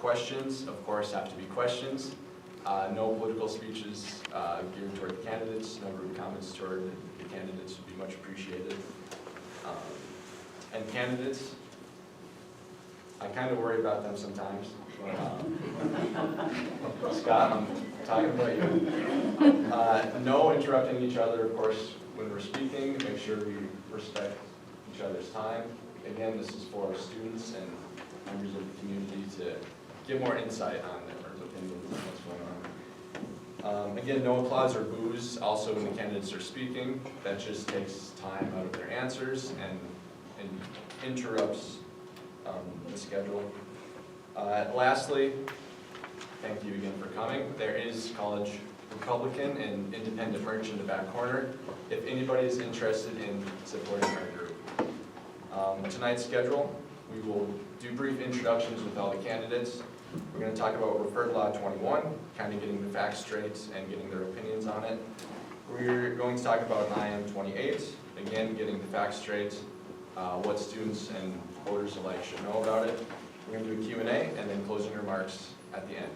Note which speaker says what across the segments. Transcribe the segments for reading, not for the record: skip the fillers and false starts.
Speaker 1: questions, of course, have to be questions. No political speeches geared toward the candidates. No rude comments toward the candidates would be much appreciated. And candidates, I kind of worry about them sometimes. But, Scott, I'm talking about you. No interrupting each other, of course, when we're speaking. Make sure we respect each other's time. Again, this is for our students and members of the community to get more insight on their opinions on what's going on. Again, no applause or boos also when the candidates are speaking. That just takes time out of their answers and interrupts the schedule. Lastly, thank you again for coming. There is College Republican and Independent merch in the back corner if anybody is interested in supporting our group. Tonight's schedule, we will do brief introductions with all the candidates. We're going to talk about Referred Law 21, kind of getting the facts straight and getting their opinions on it. We're going to talk about IM 28, again, getting the facts straight, what students and voters alike should know about it. We're going to do a Q&A and then closing remarks at the end.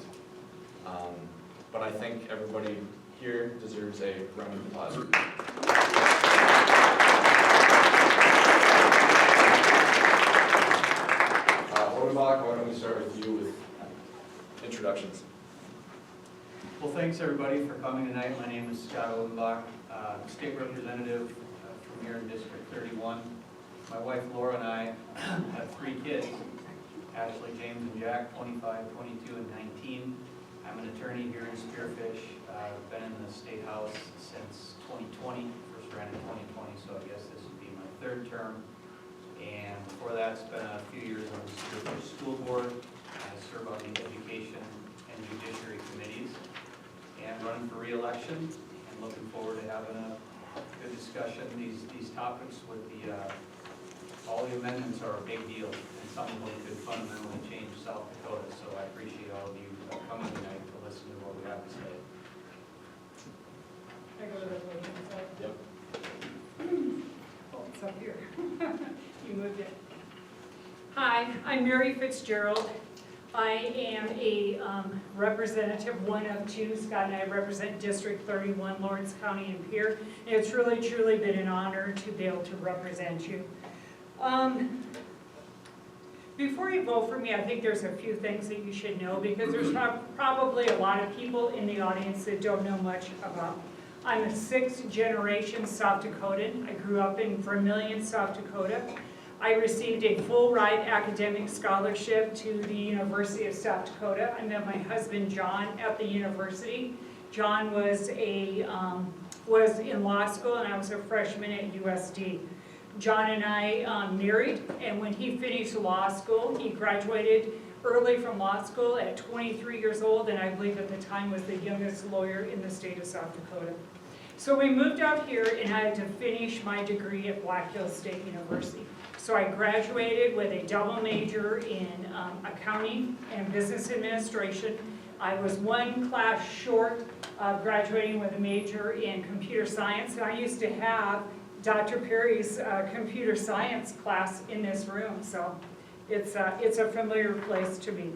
Speaker 1: But I think everybody here deserves a round of applause. Why don't we start with you with introductions?
Speaker 2: Well, thanks everybody for coming tonight. My name is Scott Odenbach, state representative from here in District 31. My wife Laura and I have 3 kids, Ashley, James, and Jack, 25, 22, and 19. I'm an attorney here in Spearfish. I've been in the State House since 2020, first ran in 2020, so I guess this would be my 3rd term. And before that, spent a few years on the Spearfish School Board. I serve on the Education and Judiciary Committees, and running for re-election, and looking forward to having a good discussion. These topics with the all the amendments are a big deal, and some of them could fundamentally change South Dakota. So I appreciate all of you coming tonight to listen to what we have to say.
Speaker 3: I go to the resolution side?
Speaker 1: Yep.
Speaker 3: Oh, it's up here. You moved it. Hi, I'm Mary Fitzgerald. I am a representative, one of 2. Scott and I represent District 31, Lawrence County and Pierre. And it's really, truly been an honor to be able to represent you. Before you vote for me, I think there's a few things that you should know, because there's probably a lot of people in the audience that don't know much about me. I'm a 6th generation South Dakotan. I grew up in Vermillion, South Dakota. I received a full ride academic scholarship to the University of South Dakota. I met my husband John at the university. John was in law school, and I was a freshman at USD. John and I married, and when he finished law school, he graduated early from law school at 23 years old, and I believe at the time was the youngest lawyer in the state of South Dakota. So we moved out here, and I had to finish my degree at Black Hills State University. So I graduated with a double major in accounting and business administration. I was 1 class short of graduating with a major in computer science, and I used to have Dr. Perry's computer science class in this room, so it's a familiar place to me.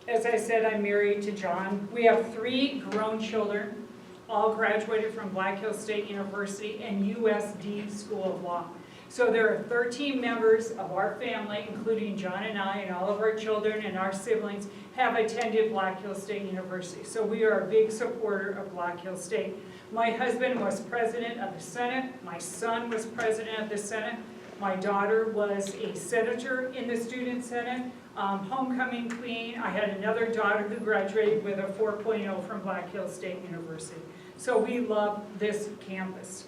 Speaker 3: As I said, I'm married to John. We have 3 grown children, all graduated from Black Hills State University and USD School of Law. So there are 13 members of our family, including John and I, and all of our children and our siblings have attended Black Hills State University. So we are a big supporter of Black Hills State. My husband was president of the Senate. My son was president of the Senate. My daughter was a senator in the Student Senate, homecoming queen. I had another daughter who graduated with a 4.0 from Black Hills State University. So we love this campus.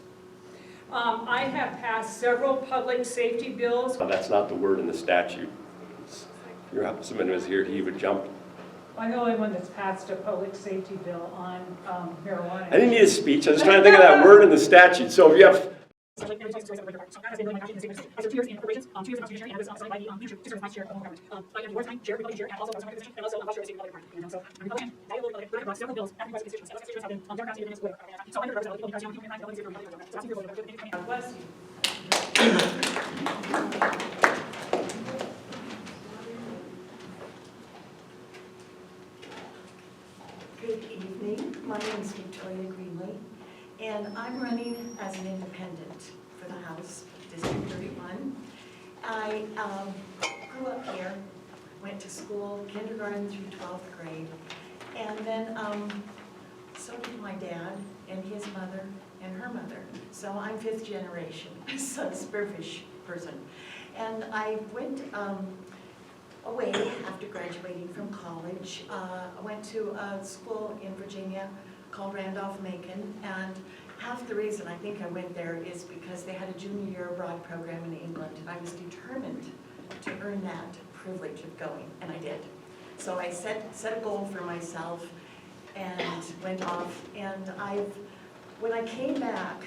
Speaker 3: I have passed several public safety bills.
Speaker 4: That's not the word in the statute. If someone was here, he would jump.
Speaker 3: I'm the only one that's passed a public safety bill on marijuana.
Speaker 4: I didn't need a speech. I was trying to think of that word in the statute. So if you have
Speaker 3: Bless you.
Speaker 5: Good evening. My name is Victoria Greenlee, and I'm running as an independent for the House, District 31. I grew up here, went to school, kindergarten through 12th grade, and then so did my dad and his mother and her mother. So I'm 5th generation, so Spearfish person. And I went away after graduating from college. I went to a school in Virginia called Randolph-Macon, and half the reason I think I went there is because they had a junior year abroad program in England, and I was determined to earn that privilege of going, and I did. So I set a goal for myself and went off, and when I came back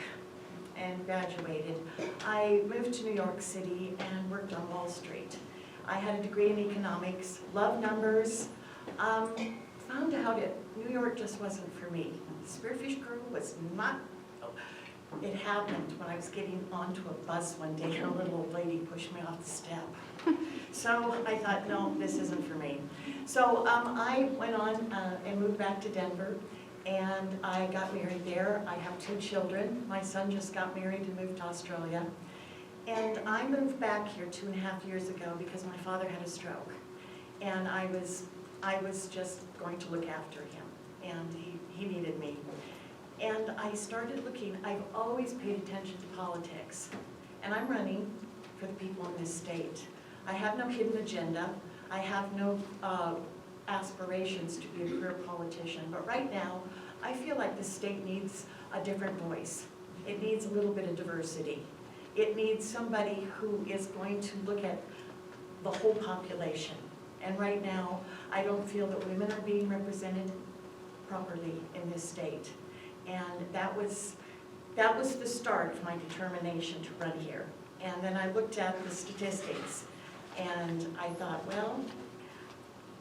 Speaker 5: and graduated, I moved to New York City and worked on Wall Street. I had a degree in economics, loved numbers, found out New York just wasn't for me. Spearfish Crew was not, it happened when I was getting onto a bus one day and a little old lady pushed me off the step. So I thought, no, this isn't for me. So I went on and moved back to Denver, and I got married there. I have 2 children. My son just got married and moved to Australia. And I moved back here 2.5 years ago because my father had a stroke. And I was just going to look after him, and he needed me. And I started looking. I've always paid attention to politics, and I'm running for the people in this state. I have no hidden agenda. I have no aspirations to be a career politician, but right now, I feel like the state needs a different voice. It needs a little bit of diversity. It needs somebody who is going to look at the whole population. And right now, I don't feel that women are being represented properly in this state. And that was the start of my determination to run here. And then I looked at the statistics, and I thought, well,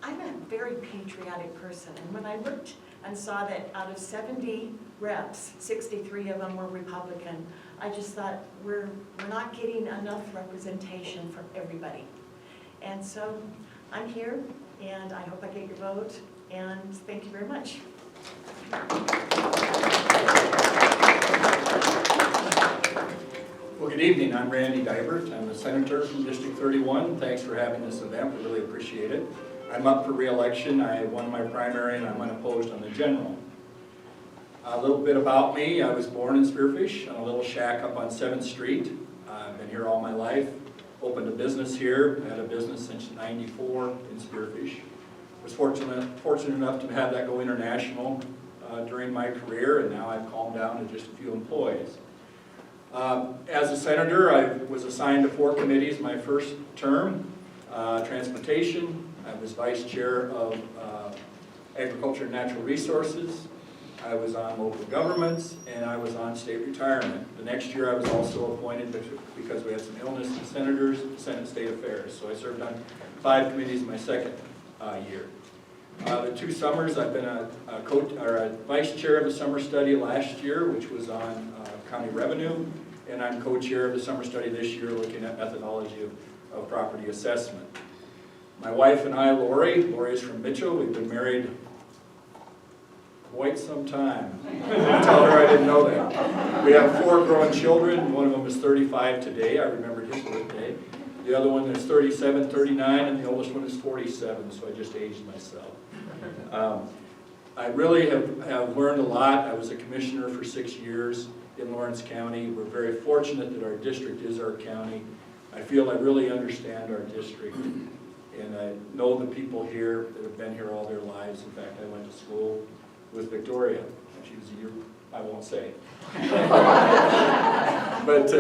Speaker 5: I'm a very patriotic person. And when I looked and saw that out of 70 reps, 63 of them were Republican, I just thought, we're not getting enough representation for everybody. And so I'm here, and I hope I get your vote, and thank you very much.
Speaker 6: Well, good evening. I'm Randy Dibert. I'm a senator from District 31. Thanks for having this event. We really appreciate it. I'm up for re-election. I won my primary, and I'm unopposed on the general. A little bit about me. I was born in Spearfish on a little shack up on 7th Street. I've been here all my life. Opened a business here. I had a business since '94 in Spearfish. Was fortunate enough to have that go international during my career, and now I've calmed down to just a few employees. As a senator, I was assigned to 4 committees my first term. Transportation, I was vice chair of Agriculture and Natural Resources. I was on local governments, and I was on state retirement. The next year I was also appointed because we had some illness in senators, Senate State Affairs. So I served on 5 committees my second year. The 2 summers I've been a vice chair of the summer study last year, which was on county revenue, and I'm co-chair of the summer study this year looking at methodology of property assessment. My wife and I, Lori is from Mitchell. We've been married quite some time. Tell her I didn't know that. We have 4 growing children. One of them is 35 today. I remembered his birthday. The other one is 37, 39, and the oldest one is 47, so I just aged myself. I really have learned a lot. I was a commissioner for 6 years in Lawrence County. We're very fortunate that our district is our county. I feel I really understand our district, and I know the people here that have been here all their lives. In fact, I went to school with Victoria, and she was a year, I won't say. But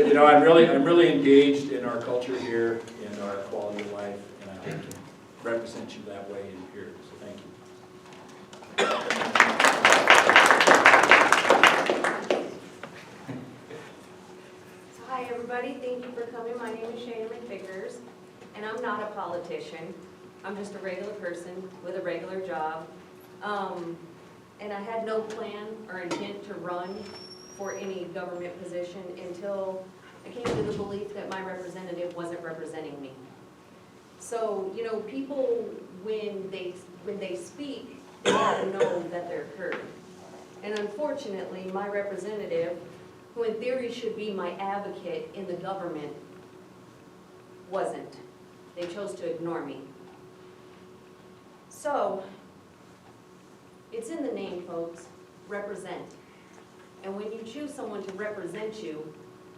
Speaker 6: you know, I'm really engaged in our culture here and our quality of life, and I hope to represent you that way in here. So thank you.
Speaker 7: Hi everybody, thank you for coming. My name is Shana McVickers, and I'm not a politician. I'm just a regular person with a regular job. And I had no plan or intent to run for any government position until I came to the belief that my representative wasn't representing me. So, you know, people, when they speak, all know that they're heard. And unfortunately, my representative, who in theory should be my advocate in the government, wasn't. They chose to ignore me. So, it's in the name, folks, represent. And when you choose someone to represent you,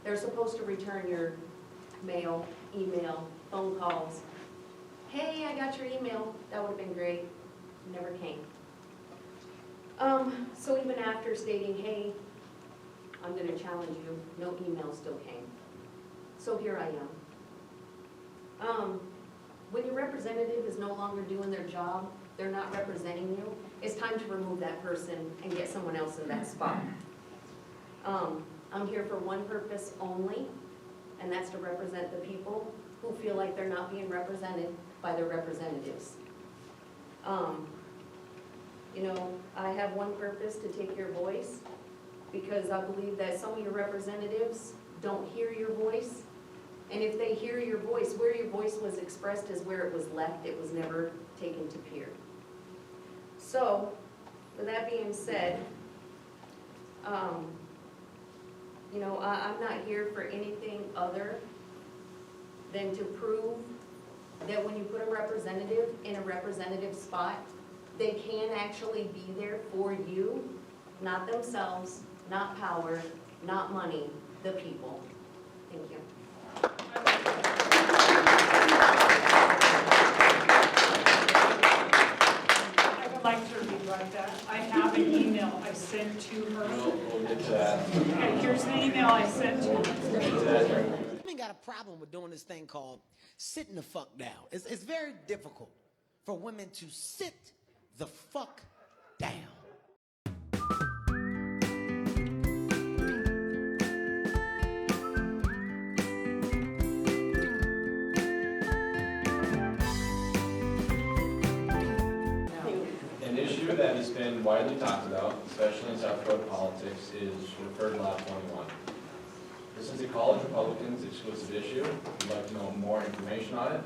Speaker 7: they're supposed to return your mail, email, phone calls. Hey, I got your email. That would have been great. Never came. So even after stating, hey, I'm going to challenge you, no email still came. So here I am. When your representative is no longer doing their job, they're not representing you, it's time to remove that person and get someone else in that spot. I'm here for one purpose only, and that's to represent the people who feel like they're not being represented by their representatives. You know, I have one purpose, to take your voice, because I believe that some of your representatives don't hear your voice. And if they hear your voice, where your voice was expressed is where it was left. It was never taken to peer. So, with that being said, you know, I'm not here for anything other than to prove that when you put a representative in a representative spot, they can actually be there for you, not themselves, not power, not money, the people. Thank you.
Speaker 3: I would like to rewrite that. I have an email I sent to her.
Speaker 1: We'll get to that.
Speaker 3: Okay, here's the email I sent to her.
Speaker 1: We'll get to that.
Speaker 8: Women got a problem with doing this thing called sitting the fuck down. It's very difficult for women to sit the fuck down.
Speaker 1: An issue that has been widely talked about, especially in South Dakota politics, is referred Law 21. This is a college Republicans exclusive issue. We'd like to know more information on it,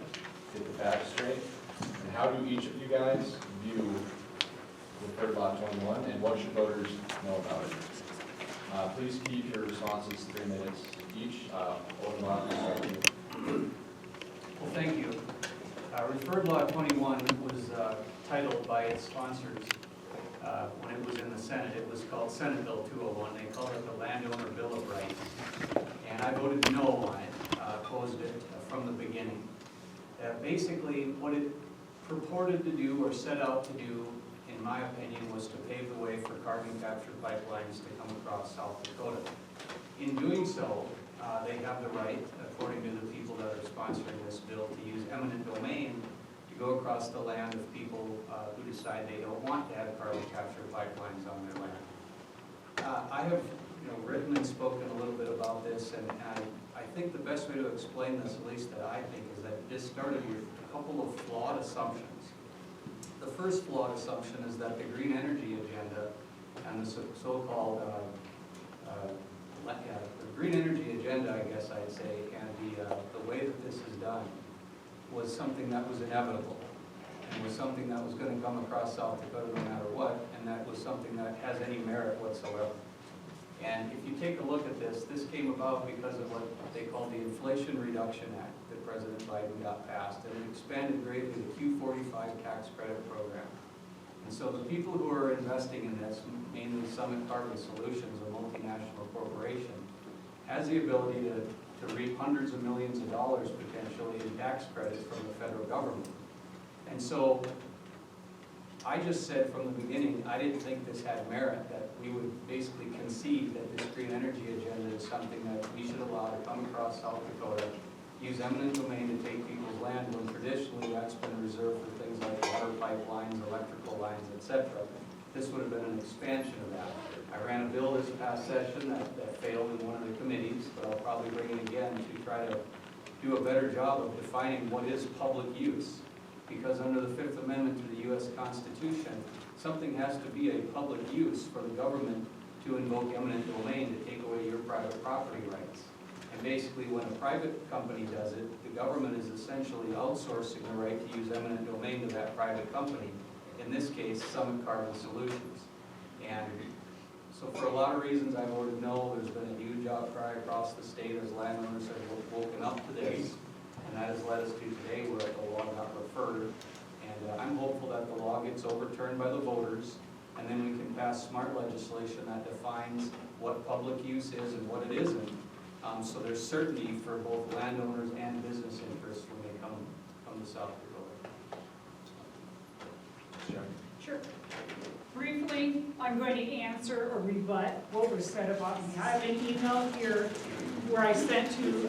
Speaker 1: get the facts straight, and how do each of you guys view referred Law 21, and what should voters know about it? Please keep your responses 3 minutes each.
Speaker 2: Well, thank you. Referred Law 21 was titled by its sponsors when it was in the Senate. It was called Senate Bill 201. They called it the Landowner Bill of Rights. And I voted no on it, opposed it from the beginning. Basically, what it purported to do or set out to do, in my opinion, was to pave the way for carbon capture pipelines to come across South Dakota. In doing so, they have the right, according to the people that are sponsoring this bill, to use eminent domain to go across the land of people who decide they don't want to have carbon capture pipelines on their land. I have written and spoken a little bit about this, and I think the best way to explain this, at least that I think, is that this started with a couple of flawed assumptions. The first flawed assumption is that the green energy agenda and the so-called the green energy agenda, I guess I'd say, and the way that this is done was something that was inevitable and was something that was going to come across South Dakota no matter what, and that was something that has any merit whatsoever. And if you take a look at this, this came about because of what they call the Inflation Reduction Act that President Biden got passed, and it expanded greatly the Q45 tax credit program. And so the people who are investing in this, mainly Summit Carbon Solutions, a multinational corporation, has the ability to reap hundreds of millions of dollars potentially in tax credits from the federal government. And so I just said from the beginning, I didn't think this had merit, that we would basically concede that this green energy agenda is something that we should allow to come across South Dakota, use eminent domain to take people's land when traditionally that's been reserved for things like water pipelines, electrical lines, etc. This would have been an expansion of that. I ran a bill this past session that failed in one of the committees, but I'll probably bring it again to try to do a better job of defining what is public use. Because under the Fifth Amendment to the U.S. Constitution, something has to be a public use for the government to invoke eminent domain to take away your private property rights. And basically, when a private company does it, the government is essentially outsourcing the right to use eminent domain to that private company. in this case, Summit Carbon Solutions. And so for a lot of reasons, I voted no. There's been a huge outcry across the state as landowners have woken up to this. And that has led us to today where the law got referred. And I'm hopeful that the law gets overturned by the voters, and then we can pass smart legislation that defines what public use is and what it isn't. So there's certainty for both landowners and business interests when they come to South Dakota.
Speaker 3: Sure. Briefly, I'm going to answer or rebut what was said about me. I have an email here where I sent to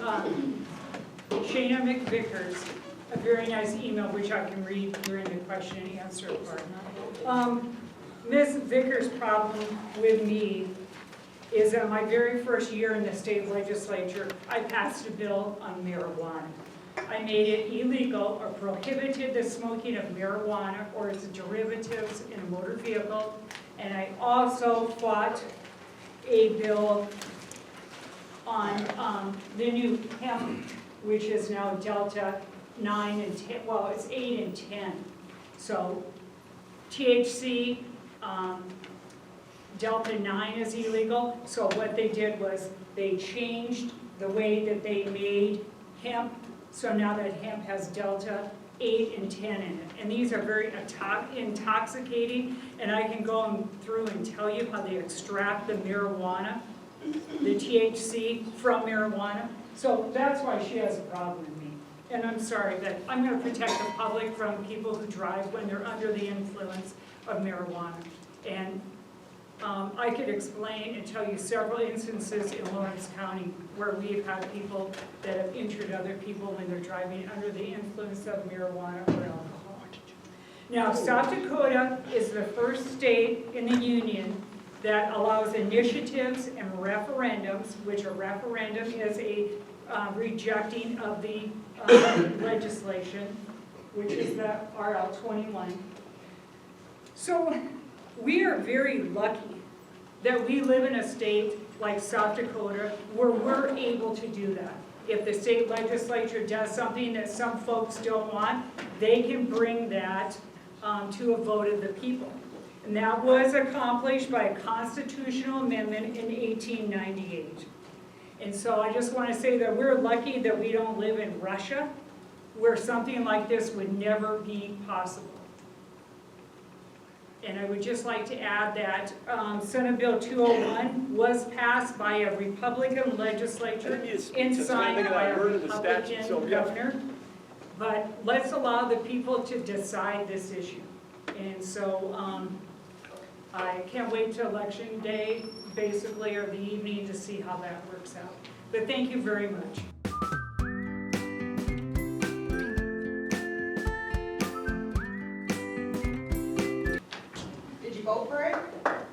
Speaker 3: Shana McVickers, a very nice email which I can read during the question and answer part. Ms. Vickers' problem with me is that my very first year in the state legislature, I passed a bill on marijuana. I made it illegal or prohibited the smoking of marijuana or its derivatives in a motor vehicle. And I also fought a bill on the new hemp, which is now Delta 9 and 10, well, it's 8 and 10. So THC, Delta 9 is illegal. So what they did was they changed the way that they made hemp. So now that hemp has Delta 8 and 10 in it. And these are very intoxicating. And I can go through and tell you how they extract the marijuana, the THC from marijuana. So that's why she has a problem with me. And I'm sorry that I'm going to protect the public from people who drive when they're under the influence of marijuana. And I could explain and tell you several instances in Lawrence County where we've had people that have injured other people when they're driving under the influence of marijuana or alcohol. Now, South Dakota is the first state in the union that allows initiatives and referendums, which a referendum is a rejecting of the legislation, which is the RL 21. So we are very lucky that we live in a state like South Dakota where we're able to do that. If the state legislature does something that some folks don't want, they can bring that to a vote of the people. And that was accomplished by a constitutional amendment in 1898. And so I just want to say that we're lucky that we don't live in Russia, where something like this would never be possible. And I would just like to add that Senate Bill 201 was passed by a Republican legislature and signed by a Republican governor. But let's allow the people to decide this issue. And so I can't wait till election day, basically, or the evening to see how that works out. But thank you very much.
Speaker 9: Vote for it?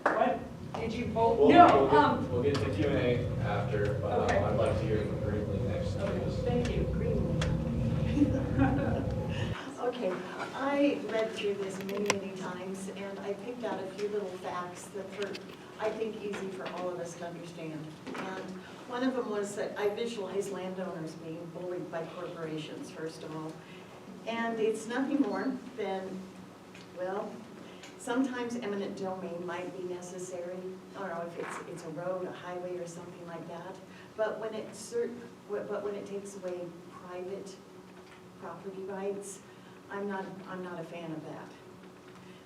Speaker 3: What? Did you vote?
Speaker 1: We'll get to Q&A after, but
Speaker 3: Okay.
Speaker 1: I'd like to hear from Greenlee next.
Speaker 3: Thank you.
Speaker 5: Okay, I read through this many, many times, and I picked out a few little facts that were, I think, easy for all of us to understand. And one of them was that I visualize landowners being bullied by corporations, first of all. And it's nothing more than, well, sometimes eminent domain might be necessary, or if it's a road, a highway, or something like that. But when it takes away private property rights, I'm not a fan of that.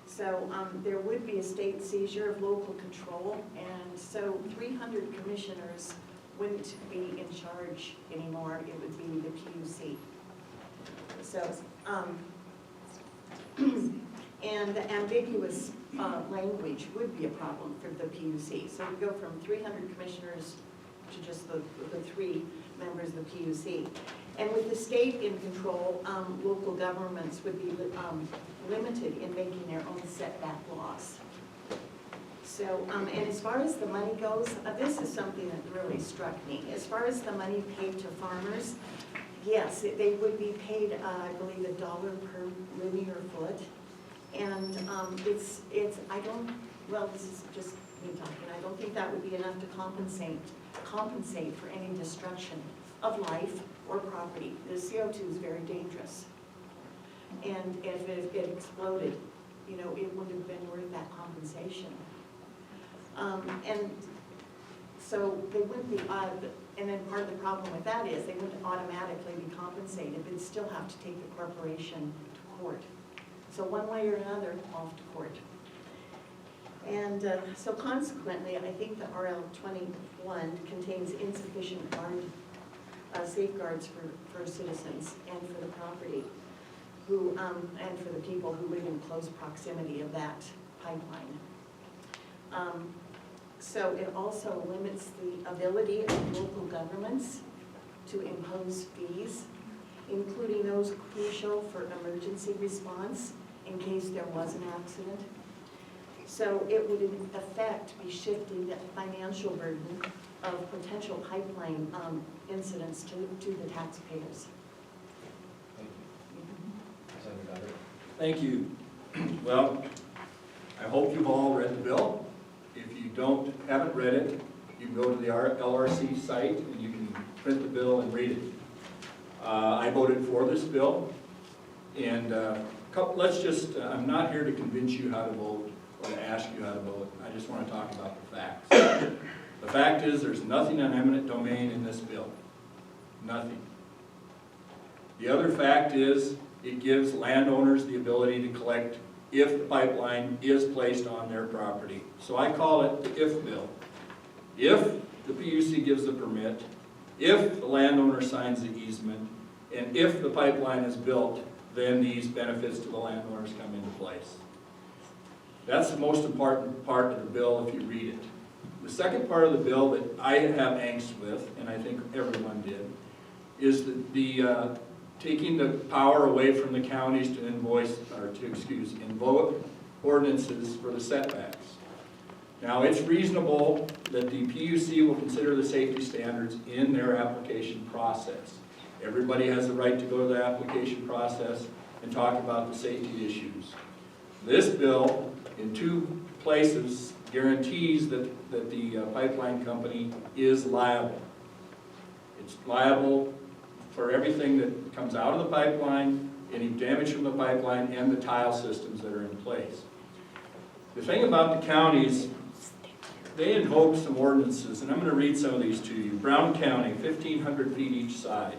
Speaker 5: So there would be a state seizure of local control, and so 300 commissioners wouldn't be in charge anymore. It would be the PUC. So. And the ambiguous language would be a problem for the PUC. So we go from 300 commissioners to just the 3 members of the PUC. And with the state in control, local governments would be limited in making their own setback laws. So, and as far as the money goes, this is something that really struck me. As far as the money paid to farmers, yes, they would be paid, I believe, $1 per linear foot. And this is just me talking, I don't think that would be enough to compensate for any destruction of life or property. The CO2 is very dangerous. And if it exploded, you know, it would have been worth that compensation. And so they wouldn't be, and then part of the problem with that is they wouldn't automatically be compensated, they'd still have to take the corporation to court. So one way or another, off to court. And so consequently, I think the RL 21 contains insufficient safeguards for citizens and for the property who, and for the people who live in close proximity of that pipeline. So it also limits the ability of local governments to impose fees, including those crucial for emergency response in case there was an accident. So it would in effect be shifting the financial burden of potential pipeline incidents to the taxpayers.
Speaker 1: Thank you. Senator Duggar.
Speaker 6: Thank you. Well, I hope you've all read the bill. If you haven't read it, you can go to the LRC site and you can print the bill and read it. I voted for this bill, and I'm not here to convince you how to vote or to ask you how to vote. I just want to talk about the facts. The fact is, there's nothing on eminent domain in this bill. Nothing. The other fact is, it gives landowners the ability to collect if the pipeline is placed on their property. So I call it the if bill. If the PUC gives the permit, if the landowner signs the easement, and if the pipeline is built, then these benefits to the landowners come into place. That's the most important part of the bill if you read it. The second part of the bill that I have angst with, and I think everyone did, is the taking the power away from the counties to invoke ordinances for the setbacks. Now, it's reasonable that the PUC will consider the safety standards in their application process. Everybody has the right to go to the application process and talk about the safety issues. This bill, in two places, guarantees that the pipeline company is liable. It's liable for everything that comes out of the pipeline, any damage from the pipeline, and the tile systems that are in place. The thing about the counties, they invoke some ordinances, and I'm going to read some of these to you. Brown County, 1,500 feet each side.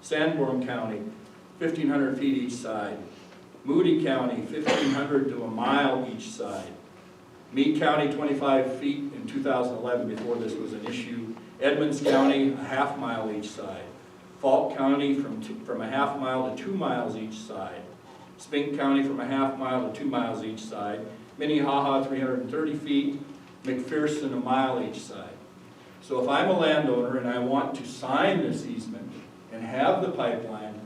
Speaker 6: Sanborn County, 1,500 feet each side. Moody County, 1,500 to a mile each side. Meade County, 25 feet in 2011 before this was an issue. Edmonds County, a half mile each side. Falk County from a half mile to 2 miles each side. Spink County from a half mile to 2 miles each side. Minnehaha, 330 feet. McPherson, a mile each side. So if I'm a landowner and I want to sign this easement and have the pipeline,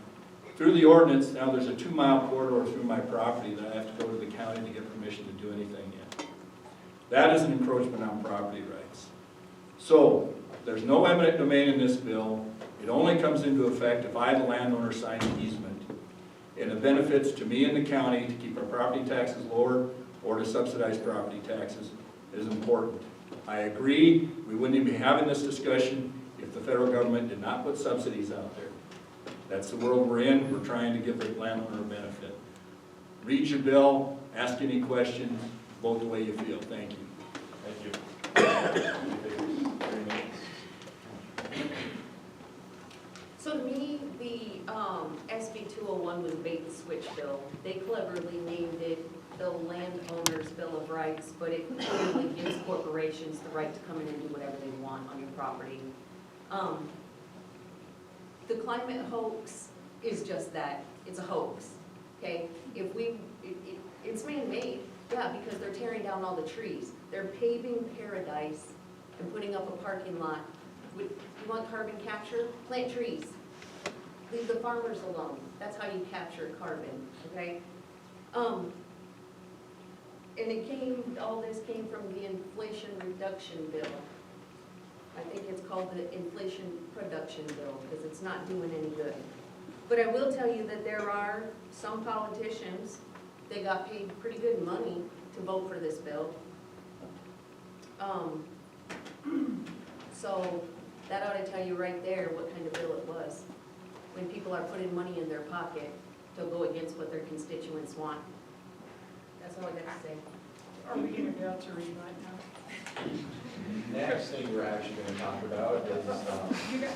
Speaker 6: through the ordinance, now there's a 2 mile corridor through my property that I have to go to the county to get permission to do anything in. That is an encroachment on property rights. So, there's no eminent domain in this bill. It only comes into effect if I, the landowner, sign the easement. And the benefits to me and the county to keep our property taxes lower or to subsidize property taxes is important. I agree, we wouldn't even be having this discussion if the federal government did not put subsidies out there. That's the world we're in. We're trying to give the landowner a benefit. Read your bill, ask any questions, vote the way you feel. Thank you.
Speaker 1: Thank you.
Speaker 7: So to me, the SB 201 was a bait and switch bill. They cleverly named it the Landowner's Bill of Rights, but it clearly gives corporations the right to come in and do whatever they want on your property. The climate hoax is just that. It's a hoax, okay? It's man-made, yeah, because they're tearing down all the trees. They're paving paradise and putting up a parking lot. You want carbon capture? Plant trees. Leave the farmers alone. That's how you capture carbon, okay? And all this came from the Inflation Reduction Bill. I think it's called the Inflation Production Bill because it's not doing any good. But I will tell you that there are some politicians, they got paid pretty good money to vote for this bill. So that ought to tell you right there what kind of bill it was. When people are putting money in their pocket to go against what their constituents want. That's all I got to say.
Speaker 3: Are we gonna be able to read right now?
Speaker 1: Next thing we're actually going to talk about is,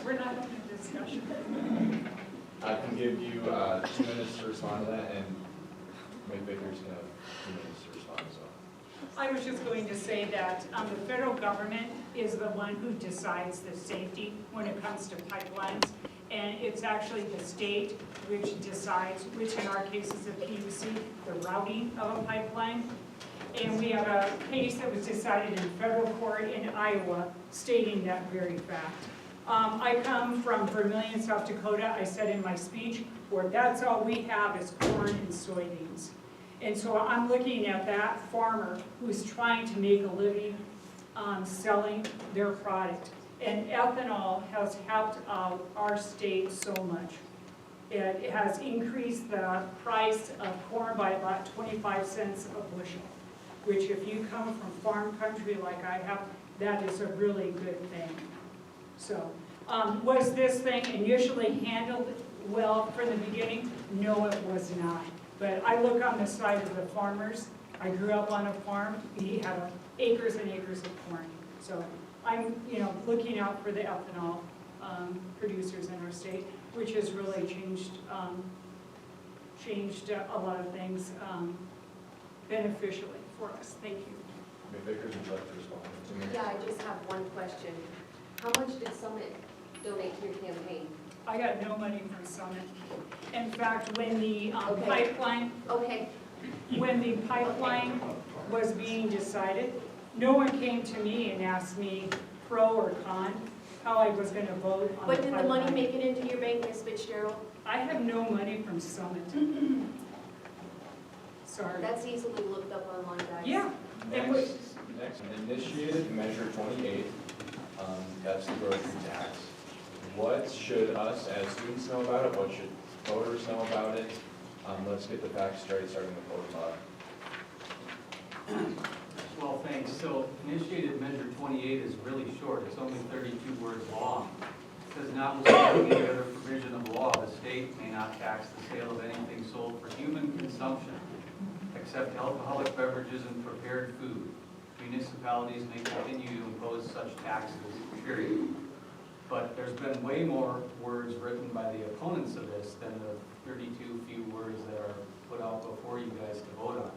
Speaker 3: We're not having a discussion.
Speaker 1: I can give you 2 minutes to respond to that, and Ms. Vickers can have 2 minutes to respond as well.
Speaker 3: I was just going to say that the federal government is the one who decides the safety when it comes to pipelines. And it's actually the state which decides, which in our case is the PUC, the routing of a pipeline. And we have a case that was decided in federal court in Iowa stating that very fact. I come from Vermillion, South Dakota. I said in my speech, where that's all we have is corn and soybeans. And so I'm looking at that farmer who's trying to make a living selling their product. And ethanol has helped out our state so much. It has increased the price of corn by about 25 cents a bushel, which if you come from farm country like I have, that is a really good thing. So, was this thing initially handled well from the beginning? No, it was not. But I look on the side of the farmers. I grew up on a farm. We had acres and acres of corn. So I'm, looking out for the ethanol producers in our state, which has really changed a lot of things beneficially for us. Thank you.
Speaker 1: Ms. Vickers, would you like to respond? 2 minutes.
Speaker 7: Yeah, I just have one question. How much did Summit donate to your campaign?
Speaker 3: I got no money from Summit. In fact, when the
Speaker 7: Okay.
Speaker 3: pipeline,
Speaker 7: Okay,
Speaker 3: when the pipeline was being decided, no one came to me and asked me pro or con how I was going to vote on the
Speaker 7: but did
Speaker 3: pipeline.
Speaker 7: the money make it into your bank, Ms. Fitzgerald?
Speaker 3: I have no money from Summit. Sorry.
Speaker 7: That's easily looked up online, guys.
Speaker 3: Yeah. It was,
Speaker 1: Next, initiated measure 28, that's the grocery tax. What should us as students know about it? What should voters know about it? Let's get the facts straight, starting with Bob.
Speaker 2: Well, thanks. So initiated measure 28 is really short. It's only 32 words long. It says notwithstanding any other provision of law, the state may not tax the sale of anything sold for human consumption, except alcoholic beverages and prepared food. Municipalities may continue to impose such taxes, period. But there's been way more words written by the opponents of this than the 32 few words that are put out before you guys to vote on.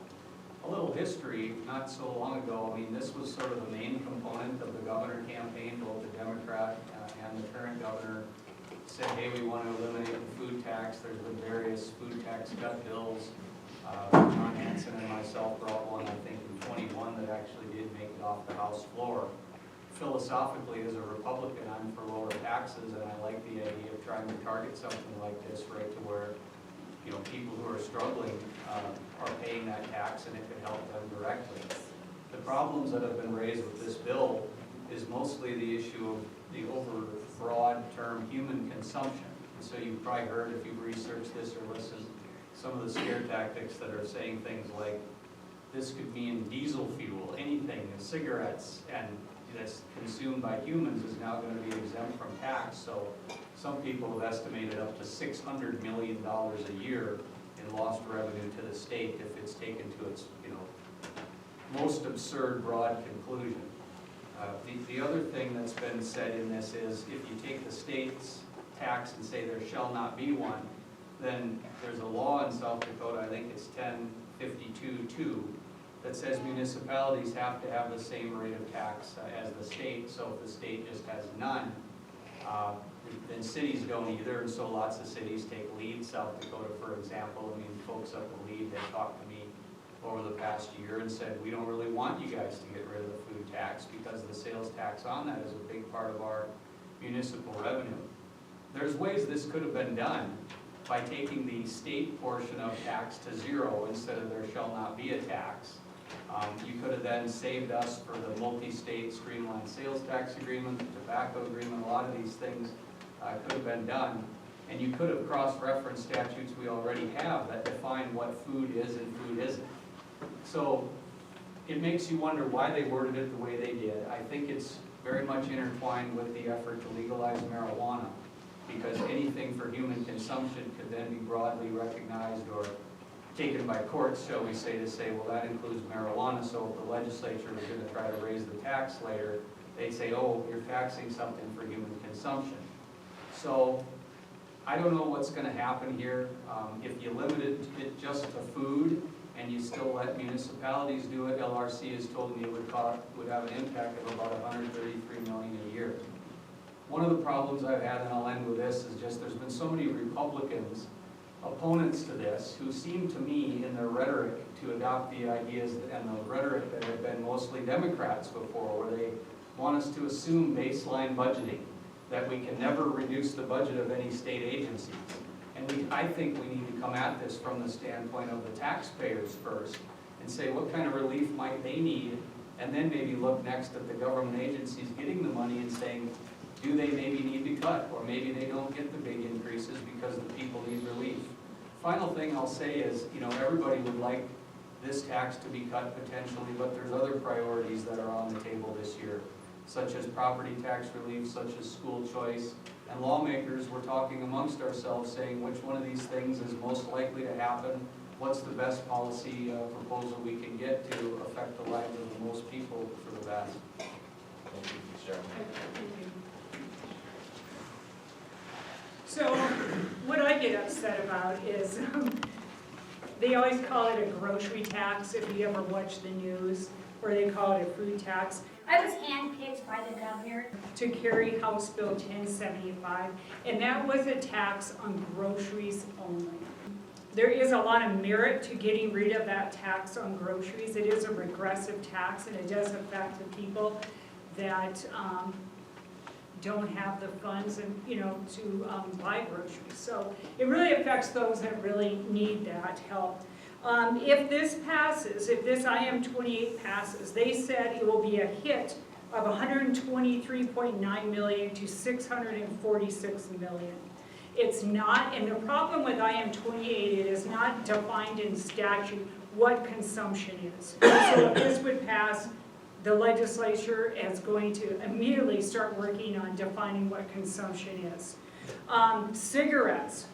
Speaker 2: A little history, not so long ago, this was sort of the main component of the governor campaign. Both the Democrat and the current governor said, hey, we want to eliminate the food tax. There's been various food tax cut bills. John Hanson and myself brought one, I think, in 21 that actually did make it off the House floor. Philosophically, as a Republican, I'm for lower taxes, and I like the idea of trying to target something like this right to where, people who are struggling are paying that tax, and it could help them directly. The problems that have been raised with this bill is mostly the issue of the overbroad term human consumption. And so you've probably heard, if you've researched this or listened, some of the scare tactics that are saying things like, this could mean diesel fuel, anything, cigarettes, and that's consumed by humans is now going to be exempt from tax. So some people have estimated up to $600 million a year in lost revenue to the state if it's taken to its, most absurd broad conclusion. The other thing that's been said in this is if you take the state's tax and say there shall not be one, then there's a law in South Dakota, I think it's 1052-2, that says municipalities have to have the same rate of tax as the state. So if the state just has none, then cities don't either, and so lots of cities take lead. South Dakota, for example, folks up the lead have talked to me over the past year and said, we don't really want you guys to get rid of the food tax because the sales tax on that is a big part of our municipal revenue. There's ways this could have been done by taking the state portion of tax to zero instead of there shall not be a tax. You could have then saved us for the multi-state streamlined sales tax agreement, the tobacco agreement. A lot of these things could have been done. And you could have cross-referenced statutes we already have that define what food is and food isn't. So it makes you wonder why they worded it the way they did. I think it's very much intertwined with the effort to legalize marijuana, because anything for human consumption could then be broadly recognized or taken by courts, shall we say, to say, well, that includes marijuana, so if the legislature was gonna try to raise the tax later, they'd say, oh, you're taxing something for human consumption. So, I don't know what's gonna happen here. If you limit it just to food, and you still let municipalities do it, LRC has told me it would have an impact of about $133 million a year. One of the problems I've had, and I'll end with this, is just there's been so many Republicans, opponents to this, who seem to me in their rhetoric to adopt the ideas and the rhetoric that have been mostly Democrats before, where they want us to assume baseline budgeting, that we can never reduce the budget of any state agencies. And I think we need to come at this from the standpoint of the taxpayers first and say what kind of relief might they need, and then maybe look next at the government agencies getting the money and saying, do they maybe need to cut, or maybe they don't get the big increases because the people need relief. Final thing I'll say is, everybody would like this tax to be cut potentially, but there's other priorities that are on the table this year, such as property tax relief, such as school choice, and lawmakers, we're talking amongst ourselves saying which one of these things is most likely to happen, what's the best policy proposal we can get to affect the lives of the most people for the best.
Speaker 1: Thank you, Mr. Chairman.
Speaker 3: So what I get upset about is they always call it a grocery tax if you ever watch the news, or they call it a food tax.
Speaker 9: I was handpicked by the governor
Speaker 3: To carry House Bill 1075, and that was a tax on groceries only. There is a lot of merit to getting rid of that tax on groceries. It is a regressive tax, and it does affect the people that don't have the funds and to buy groceries. So it really affects those that really need that help. If this passes, if this IM 28 passes, they said it will be a hit of 123.9 million to 646 million. It's not, and the problem with IM 28, it is not defined in statute what consumption is. So if this would pass, the legislature is going to immediately start working on defining what consumption is. Cigarettes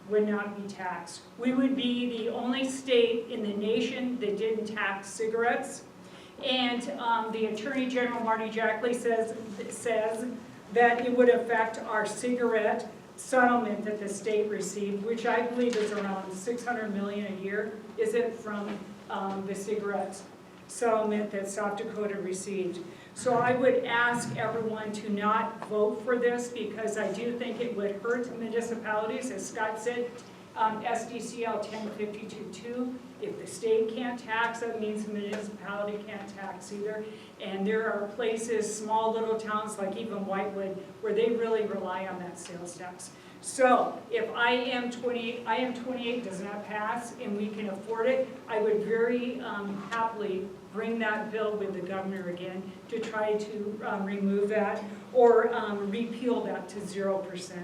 Speaker 3: would not be taxed. We would be the only state in the nation that didn't tax cigarettes. And the Attorney General, Marty Jackley, says that it would affect our cigarette settlement that the state received, which I believe is around $600 million a year. Is it from the cigarette settlement that South Dakota received? So I would ask everyone to not vote for this, because I do think it would hurt municipalities. As Scott said, SDCL 1052.2, if the state can't tax, that means the municipality can't tax either. And there are places, small little towns like even Whitewood, where they really rely on that sales tax. So if IM 28 does not pass and we can afford it, I would very happily bring that bill with the governor again to try to remove that or repeal that to 0%.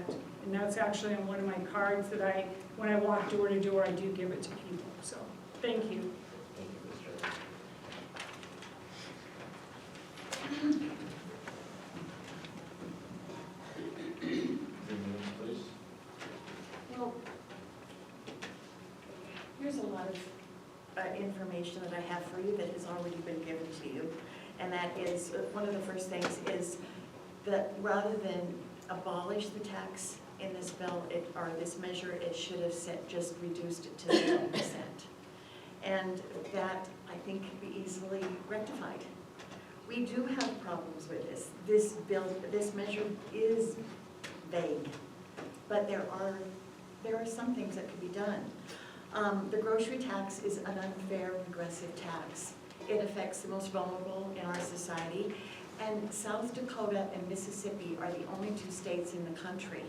Speaker 3: And that's actually on one of my cards that when I walk door to door, I do give it to people. So thank you.
Speaker 1: Thank you, Mr. Chairman. 3 minutes, please.
Speaker 5: Well, here's a lot of information that I have for you that has already been given to you. And that is, one of the first things is that rather than abolish the tax in this bill, or this measure, it should have just reduced it to 0%. And that, I think, can be easily rectified. We do have problems with this. This bill, this measure is vague, but there are some things that can be done. The grocery tax is an unfair, regressive tax. It affects the most vulnerable in our society, and South Dakota and Mississippi are the only 2 states in the country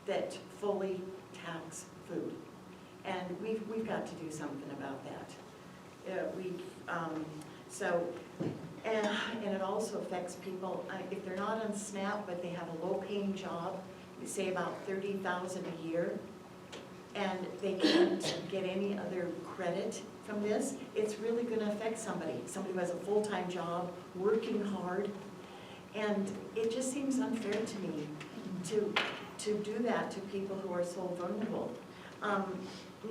Speaker 5: that fully tax food. And we've got to do something about that. And it also affects people, if they're not on SNAP, but they have a low-paying job, say about $30,000 a year, and they can't get any other credit from this, it's really going to affect somebody who has a full-time job, working hard. And it just seems unfair to me to do that to people who are so vulnerable.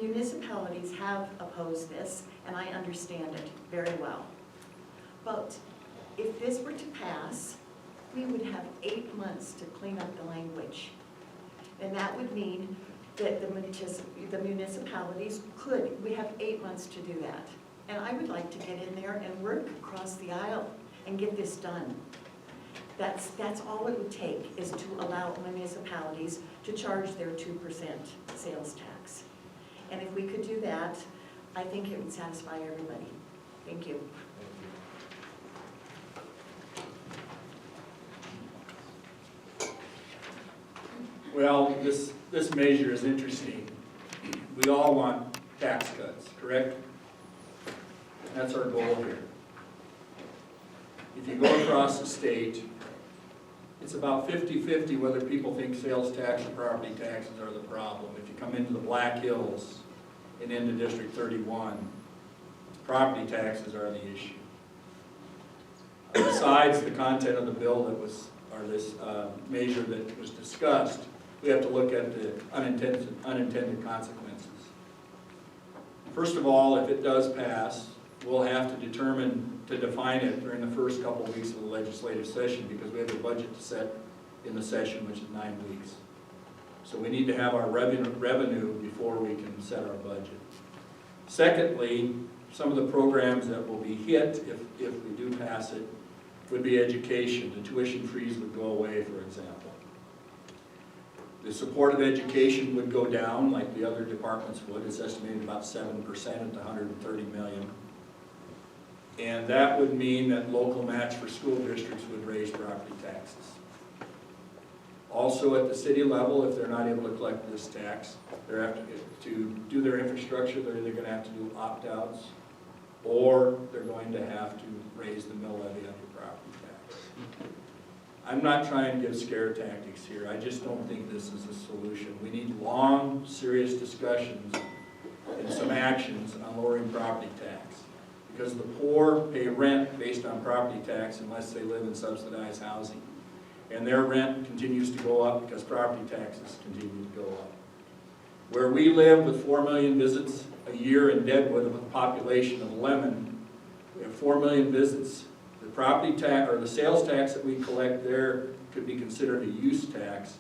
Speaker 5: municipalities have opposed this, and I understand it very well. But if this were to pass, we would have 8 months to clean up the language. And that would mean that the municipalities could, we have 8 months to do that. And I would like to get in there and work across the aisle and get this done. That's all it would take, is to allow municipalities to charge their 2% sales tax. And if we could do that, I think it would satisfy everybody. Thank you.
Speaker 6: Well, this measure is interesting. We all want tax cuts, correct? That's our goal here. If you go across the state, it's about 50-50 whether people think sales tax or property taxes are the problem. If you come into the Black Hills and into District 31, property taxes are the issue. Besides the content of the bill that was, or this measure that was discussed, we have to look at the unintended consequences. First of all, if it does pass, we'll have to define it during the first couple of weeks of the legislative session, because we have a budget to set in the session, which is 9 weeks. So we need to have our revenue before we can set our budget. Secondly, some of the programs that will be hit if we do pass it would be education. The tuition fees would go away, for example. The supportive education would go down like the other departments would. It's estimated about 7% at the $130 million. And that would mean that local match for school districts would raise property taxes. Also at the city level, if they're not able to collect this tax, they have to do their infrastructure, they're either going to have to do opt-outs, or they're going to have to raise the mill levy on your property tax. I'm not trying to give scare tactics here. I just don't think this is a solution. We need long, serious discussions and some actions on lowering property tax. Because the poor pay rent based on property tax unless they live in subsidized housing. And their rent continues to go up because property taxes continue to go up. Where we live with 4 million visits a year in Deadwood with a population of 11, we have 4 million visits. The property tax, or the sales tax that we collect there could be considered a use tax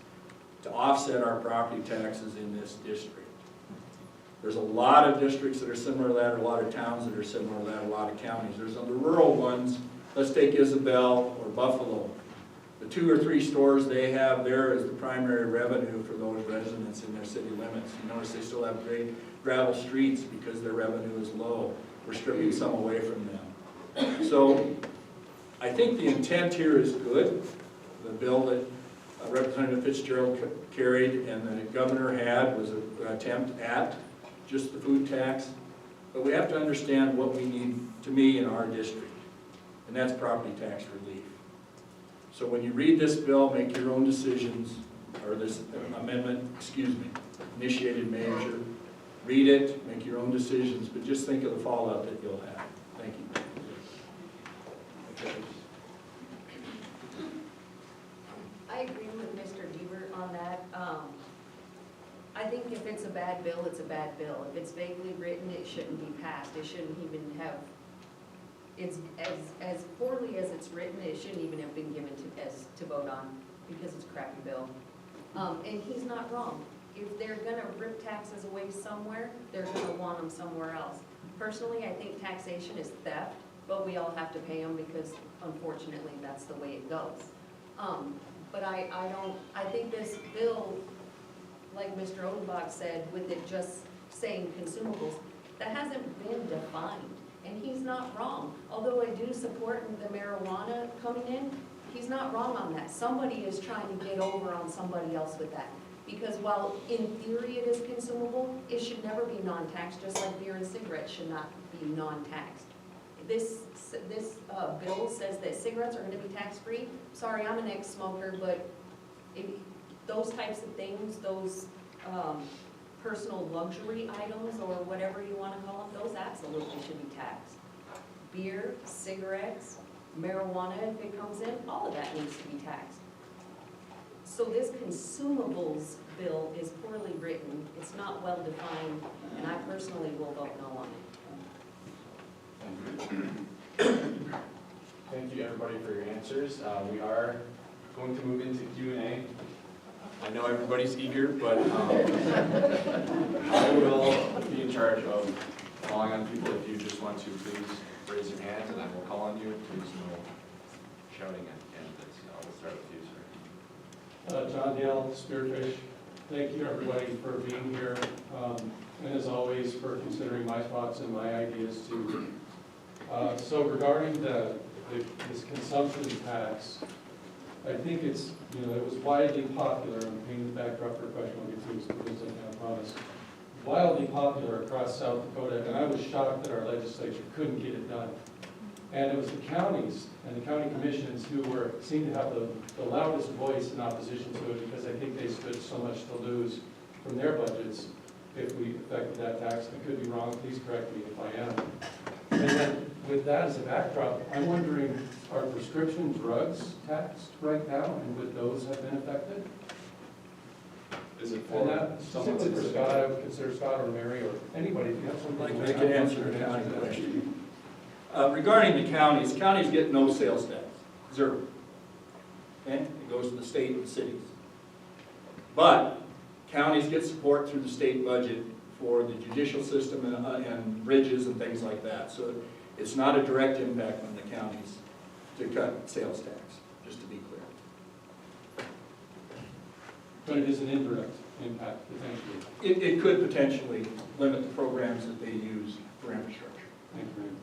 Speaker 6: to offset our property taxes in this district. There's a lot of districts that are similar to that, or a lot of towns that are similar to that, a lot of counties. There's the rural ones. Let's take Isabel or Buffalo. The 2 or 3 stores they have there is the primary revenue for those residents in their city limits. You notice they still have great gravel streets because their revenue is low. We're stripping some away from them. So I think the intent here is good. The bill that Representative Fitzgerald carried and the governor had was an attempt at just the food tax, but we have to understand what we need to me in our district, and that's property tax relief. So when you read this bill, make your own decisions, or this amendment, initiated measure, read it, make your own decisions, but just think of the fallout that you'll have. Thank you. Okay.
Speaker 7: I agree with Mr. Deaver on that. I think if it's a bad bill, it's a bad bill. If it's vaguely written, it shouldn't be passed. It shouldn't even have, it's as poorly as it's written, it shouldn't even have been given to vote on because it's a crappy bill. And he's not wrong. If they're gonna rip taxes away somewhere, they're gonna want them somewhere else. Personally, I think taxation is theft, but we all have to pay them because unfortunately that's the way it goes. But I think this bill, like Mr. Odenbach said, with it just saying consumables, that hasn't been defined, and he's not wrong. Although I do support the marijuana coming in, he's not wrong on that. Somebody is trying to get over on somebody else with that. Because while in theory it is consumable, it should never be non-taxed, just like beer and cigarettes should not be non-taxed. This bill says that cigarettes are going to be tax-free. Sorry, I'm an ex-smoker, but those types of things, those personal luxury items or whatever you want to call them, those absolutely should be taxed. Beer, cigarettes, marijuana, if it comes in, all of that needs to be taxed. So this consumables bill is poorly written, it's not well defined, and I personally will vote no on it.
Speaker 1: Thank you, everybody, for your answers. We are going to move into Q&A. I know everybody's eager, but I will be in charge of calling on people. If you just want to, please raise your hands, and I will call on you. Please no shouting at candidates. We'll start with you, sir.
Speaker 10: John Dale, Spearfish. Thank you, everybody, for being here, and as always, for considering my thoughts and my ideas too. So regarding this consumption tax, I think it's, it was widely popular, I'm painting the backdrop for a question, we'll get to exclusions, I promise. Wildly popular across South Dakota, and I was shocked that our legislature couldn't get it done. And it was the counties and the county commissions who seemed to have the loudest voice in opposition to it, because I think they stood so much to lose from their budgets if we affected that tax. I could be wrong, please correct me if I am. And then with that as a backdrop, I'm wondering, are prescription drugs taxed right now, and would those have been affected?
Speaker 1: Is it
Speaker 10: And
Speaker 1: for
Speaker 10: that,
Speaker 1: someone
Speaker 10: simply for
Speaker 1: specific?
Speaker 10: Scott, I would consider Scott or Mary or anybody, if you have something.
Speaker 6: I can answer the county question. Regarding the counties get no sales tax, zero. Okay, it goes to the state and cities. But counties get support through the state budget for the judicial system and bridges and things like that. So it's not a direct impact on the counties to cut sales tax, just to be clear.
Speaker 10: But it is an indirect impact, potentially.
Speaker 6: It could potentially limit the programs that they use for infrastructure.
Speaker 10: Thank you, Randy.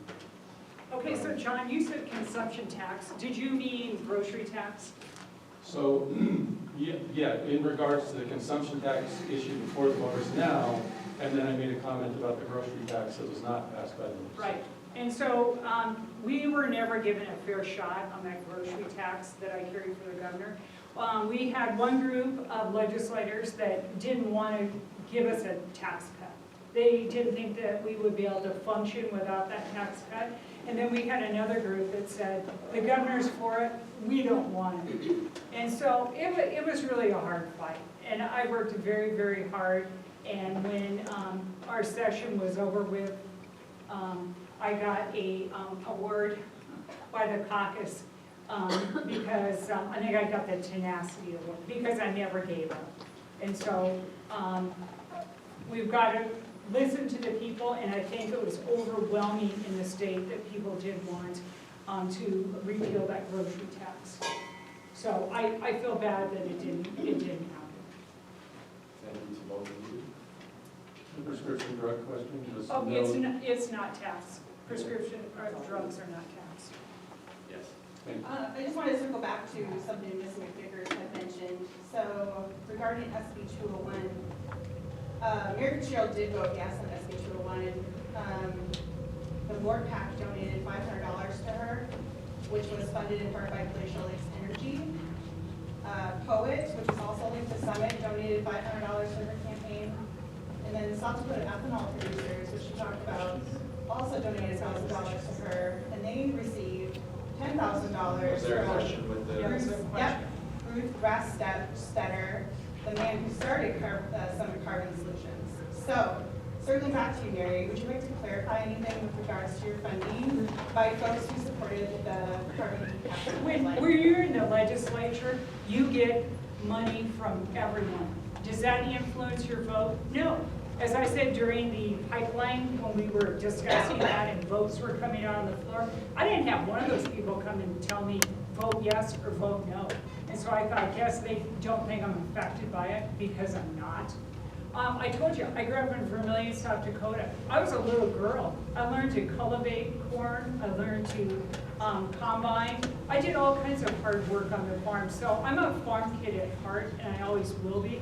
Speaker 3: Okay, so John, you said consumption tax. Did you mean grocery tax?
Speaker 10: So, yeah, in regards to the consumption tax issue before the voters now, and then I made a comment about the grocery tax that was not passed by the voters.
Speaker 3: Right. And so we were never given a fair shot on that grocery tax that I carried for the governor. We had one group of legislators that didn't want to give us a tax cut. They didn't think that we would be able to function without that tax cut. And then we had another group that said, the governor's for it, we don't want it. And so it was really a hard fight. And I worked very, very hard. And when our session was over with, I got a award by the caucus because I think I got the tenacity award because I never gave up. And so we've got to listen to the people, and I think it was overwhelming in the state that people did want to repeal that grocery tax. So I feel bad that it didn't happen.
Speaker 1: Thank you to both of you.
Speaker 10: The prescription drug question was
Speaker 3: Oh,
Speaker 10: no.
Speaker 3: it's not taxed. Prescription drugs are not taxed.
Speaker 1: Yes.
Speaker 10: Thank you.
Speaker 11: I just wanted to circle back to something Ms. McVickers had mentioned. So regarding SB 201, Mary Fitzgerald did vote yes on SB 201. The board PAC donated $500 to her, which was funded in part by Glacial Lakes Energy. Poet, which is also linked to Summit, donated $500 to her campaign. And then the South Dakota ethanol producers, which she talked about, also donated $1,000 to her, and they received $10,000.
Speaker 1: Was there a question with the?
Speaker 11: Yep, Ruth Rastetter, the man who started Summit Carbon Solutions. So, circling back to you, Mary, would you like to clarify anything with regards to your funding by folks who supported the carbon capture
Speaker 3: When you're in the legislature, you get money from everyone. Does that influence your vote? No. As I said during the pipeline, when we were discussing that and votes were coming out on the floor, I didn't have one of those people come and tell me vote yes or vote no. And so I thought, I guess they don't think I'm affected by it because I'm not. I told you, I grew up in Vermilion, South Dakota. I was a little girl. I learned to cultivate corn. I learned to combine. I did all kinds of hard work on the farm. So I'm a farm kid at heart, and I always will be.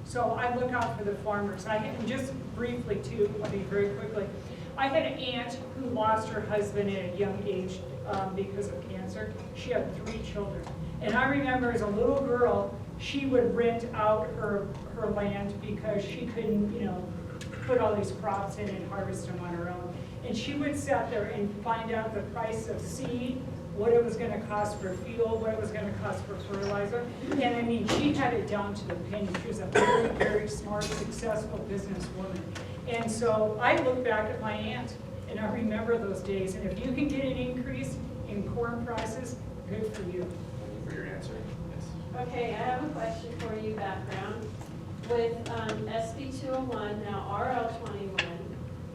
Speaker 3: So I look out for the farmers. And just briefly too, I mean very quickly, I had an aunt who lost her husband at a young age because of cancer. She had 3 children. And I remember as a little girl, she would rent out her land because she couldn't, put all these crops in and harvest them on her own. And she would sit there and find out the price of seed, what it was gonna cost for fuel, what it was gonna cost for fertilizer. And I mean, she had it down to the penny. She was a very, very smart, successful businesswoman. And so I look back at my aunt and I remember those days. And if you can get an increase in corn prices, good for you.
Speaker 1: Thank you for your answer. Yes.
Speaker 12: Okay, I have a question for you, background. With SB 201, now RL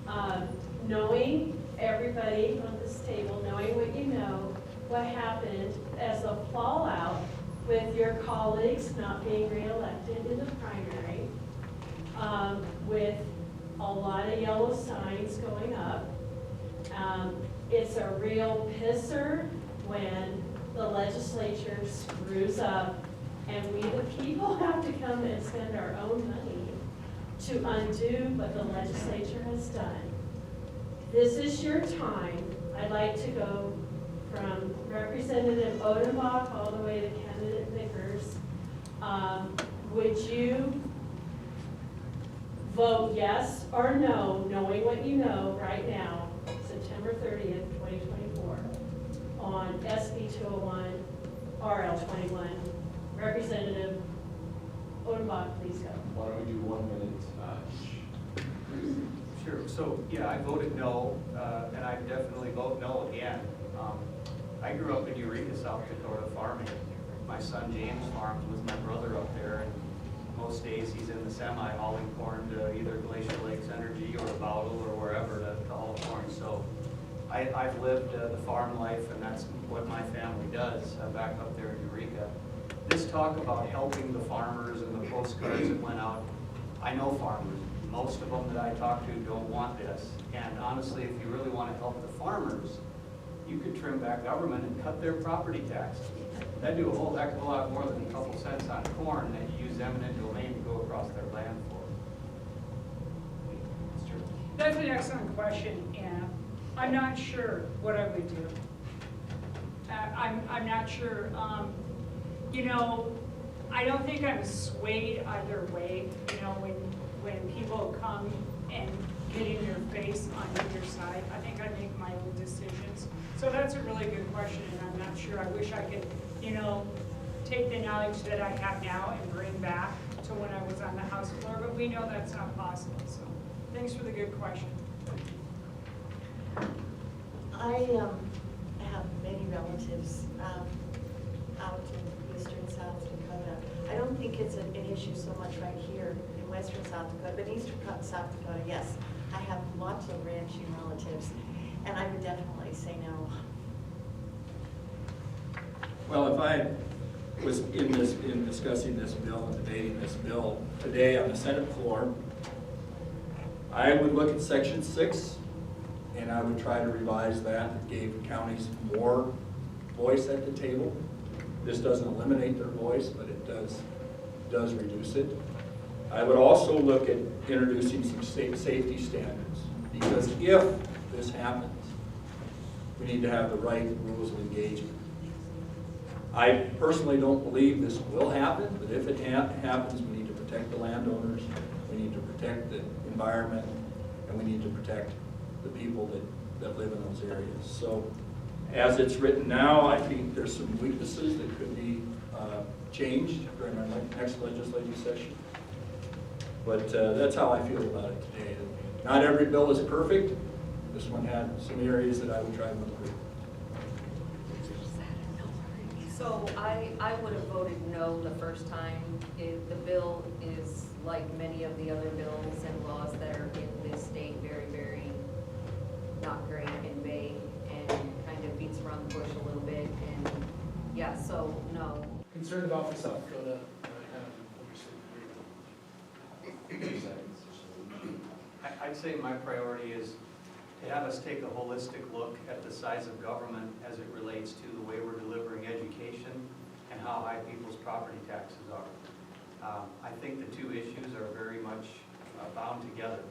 Speaker 12: 21, knowing everybody on this table, knowing what you know, what happened as a fallout with your colleagues not being reelected in the primary, with a lot of yellow signs going up. It's a real pisser when the legislature screws up and we the people have to come and spend our own money to undo what the legislature has done. This is your time. I'd like to go from Representative Odenbach all the way to candidate Vickers. Would you vote yes or no, knowing what you know right now, September 30th, 2024, on SB 201, RL 21? Representative Odenbach, please go.
Speaker 1: Why don't we do 1 minute each?
Speaker 2: Sure, so, yeah, I voted no, and I definitely vote no again. I grew up in Eureka, South Dakota, farming. My son James farms with my brother up there, and most days he's in the semi hauling corn to either Glacier Lakes Energy or Ballot or wherever to haul corn. So I've lived the farm life, and that's what my family does back up there in Eureka. This talk about helping the farmers and the postcards that went out, I know farmers. Most of them that I talk to don't want this. And honestly, if you really want to help the farmers, you could trim back government and cut their property taxes. That'd do a whole heck of a lot more than a couple cents on corn that you use eminent domain to go across their land for.
Speaker 3: That's an excellent question, Anna. I'm not sure what I would do. I'm not sure. You know, I don't think I'm swayed either way. You know, when people come and get in your face on either side, I think I make my own decisions. So that's a really good question, and I'm not sure. I wish I could, you know, take the knowledge that I have now and bring back to when I was on the House floor, but we know that's not possible. So thanks for the good question.
Speaker 5: I have many relatives out in eastern South Dakota. I don't think it's an issue so much right here in western South Dakota, but eastern South Dakota, yes. I have lots of ranching relatives, and I would definitely say no.
Speaker 6: Well, if I was in discussing this bill and debating this bill today on the Senate floor, I would look at Section 6, and I would try to revise that. It gave counties more voice at the table. This doesn't eliminate their voice, but it does reduce it. I would also look at introducing some safety standards, because if this happens, we need to have the right rules of engagement. I personally don't believe this will happen, but if it happens, we need to protect the landowners, we need to protect the environment, and we need to protect the people that live in those areas. So as it's written now, I think there's some weaknesses that could be changed during our next legislative session. But that's how I feel about it today. Not every bill is perfect. This one had some areas that I would try to improve.
Speaker 7: So I would have voted no the first time. The bill is like many of the other bills and laws that are in this state, very, very not great and vague and kind of beats around the bush a little bit. And yeah, so no.
Speaker 10: Concerned about the South Dakota,
Speaker 2: I'd say my priority is to have us take a holistic look at the size of government as it relates to the way we're delivering education and how high people's property taxes are. I think the two issues are very much bound together.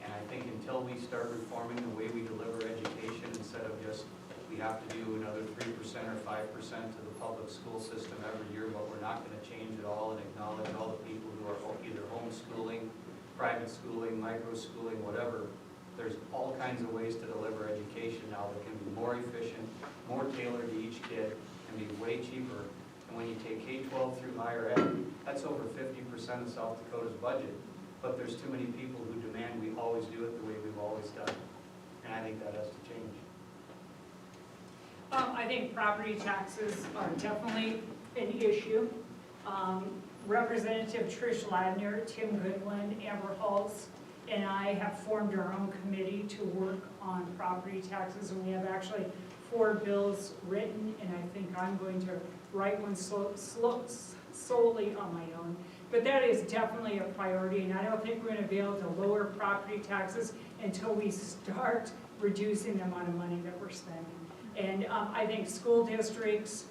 Speaker 2: And I think until we start reforming the way we deliver education, instead of just we have to do another 3% or 5% to the public school system every year, but we're not going to change it all and acknowledge all the people who are either homeschooling, private schooling, micro schooling, whatever, There's all kinds of ways to deliver education now that can be more efficient, more tailored to each kid, and be way cheaper. And when you take K-12 through higher ed, that's over 50% of South Dakota's budget. But there's too many people who demand we always do it the way we've always done it. And I think that has to change.
Speaker 3: I think property taxes are definitely an issue. Representative Trish Ladner, Tim Goodwin, Amber Halls, and I have formed our own committee to work on property taxes, and we have actually 4 bills written, and I think I'm going to write one solely on my own. But that is definitely a priority, and I don't think we're going to be able to lower property taxes until we start reducing the amount of money that we're spending. And I think school districts,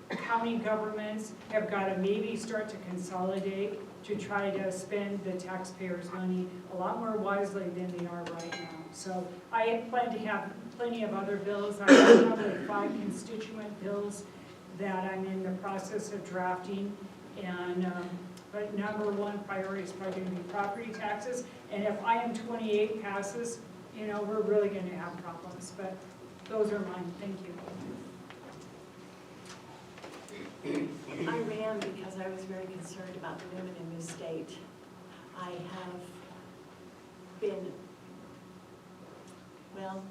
Speaker 3: county governments have got to maybe start to consolidate to try to spend the taxpayers' money a lot more wisely than they are right now. So I plan to have plenty of other bills. I have probably 5 constituent bills that I'm in the process of drafting. And but number 1 priority is probably going to be property taxes. And if IM-28 passes, you know, we're really going to have problems. But those are mine. Thank you.
Speaker 5: I ran because I was very concerned about the women in this state. I have been, well,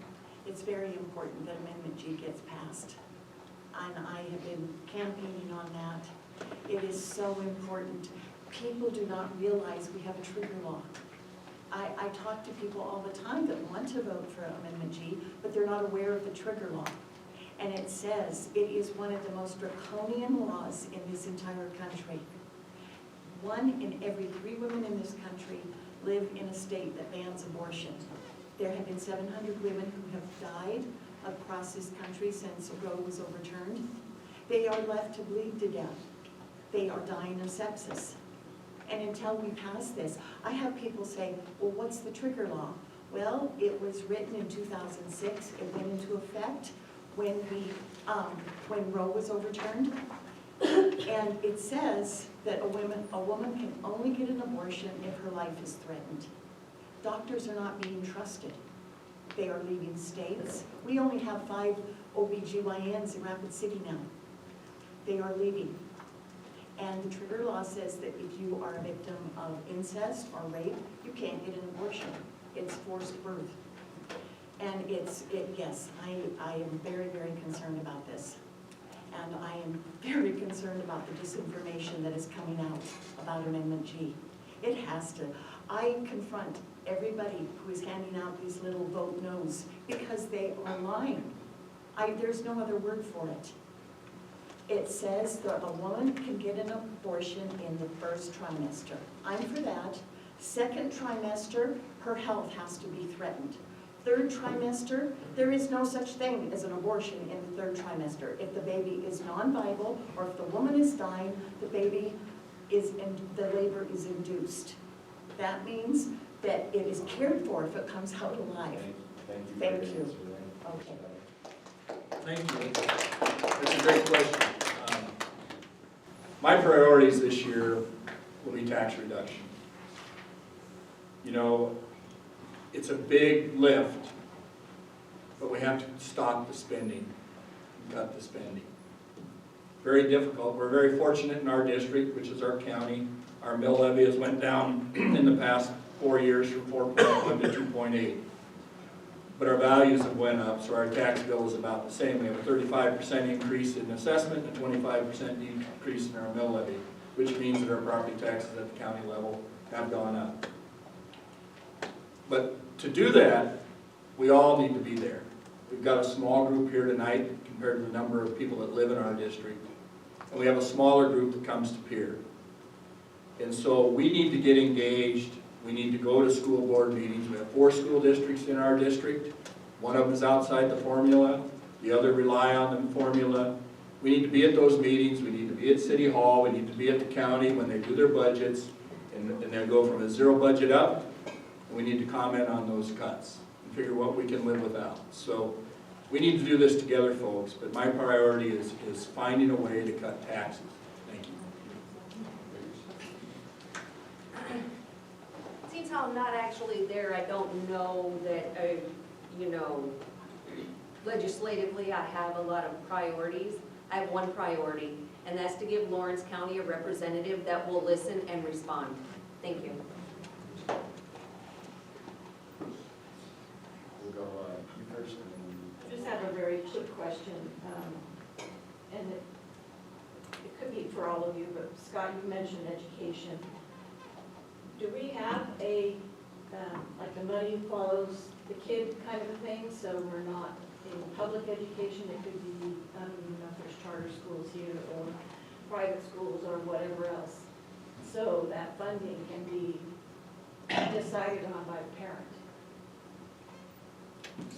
Speaker 5: it's very important that Amendment G gets passed. And I have been campaigning on that. It is so important. People do not realize we have a trigger law. I talk to people all the time that want to vote for Amendment G, but they're not aware of the trigger law. And it says it is one of the most draconian laws in this entire country. 1 in every 3 women in this country live in a state that bans abortion. There have been 700 women who have died across this country since Roe was overturned. They are left to bleed to death. They are dying of sepsis. And until we pass this, I have people say, well, what's the trigger law? Well, it was written in 2006. It went into effect when Roe was overturned. And it says that a woman can only get an abortion if her life is threatened. Doctors are not being trusted. They are leaving states. We only have 5 OBGYNs in Rapid City now. They are leaving. And the trigger law says that if you are a victim of incest or rape, you can't get an abortion. It's forced birth. And yes, I am very, very concerned about this. And I am very concerned about the disinformation that is coming out about Amendment G. It has to. I confront everybody who is handing out these little vote no's because they are lying. There's no other word for it. It says that a woman can get an abortion in the 1st trimester. I'm for that. 2nd trimester, her health has to be threatened. 3rd trimester, there is no such thing as an abortion in the 3rd trimester. If the baby is non-viable or if the woman is dying, the labor is induced. That means that it is cared for if it comes out alive. Thank you. Okay.
Speaker 6: Thank you. That's a great question. My priorities this year will be tax reduction. You know, it's a big lift, but we have to stop the spending, cut the spending. Very difficult. We're very fortunate in our district, which is our county. Our mill levy has went down in the past 4 years from 4.1 to 2.8. But our values have went up, so our tax bill is about the same. We have a 35% increase in assessment and a 25% decrease in our mill levy, which means that our property taxes at the county level have gone up. But to do that, we all need to be there. We've got a small group here tonight compared to the number of people that live in our district. And we have a smaller group that comes to Pier. And so we need to get engaged. We need to go to school board meetings. We have 4 school districts in our district. One of them is outside the formula. The other rely on the formula. We need to be at those meetings. We need to be at City Hall. We need to be at the county when they do their budgets. And they'll go from a 0 budget up. And we need to comment on those cuts and figure what we can live without. So we need to do this together, folks. But my priority is finding a way to cut taxes. Thank you.
Speaker 7: Seeing how I'm not actually there, I don't know that, you know, legislatively, I have a lot of priorities. I have one priority, and that's to give Lawrence County a representative that will listen and respond. Thank you.
Speaker 1: We'll go, you first, and then.
Speaker 13: I just have a very quick question, and it could be for all of you, but Scott, you mentioned education. Do we have a, like the money follows the kid kind of a thing, so we're not in public education? It could be, I don't even know if there's charter schools here or private schools or whatever else. So that funding can be decided on by the parent.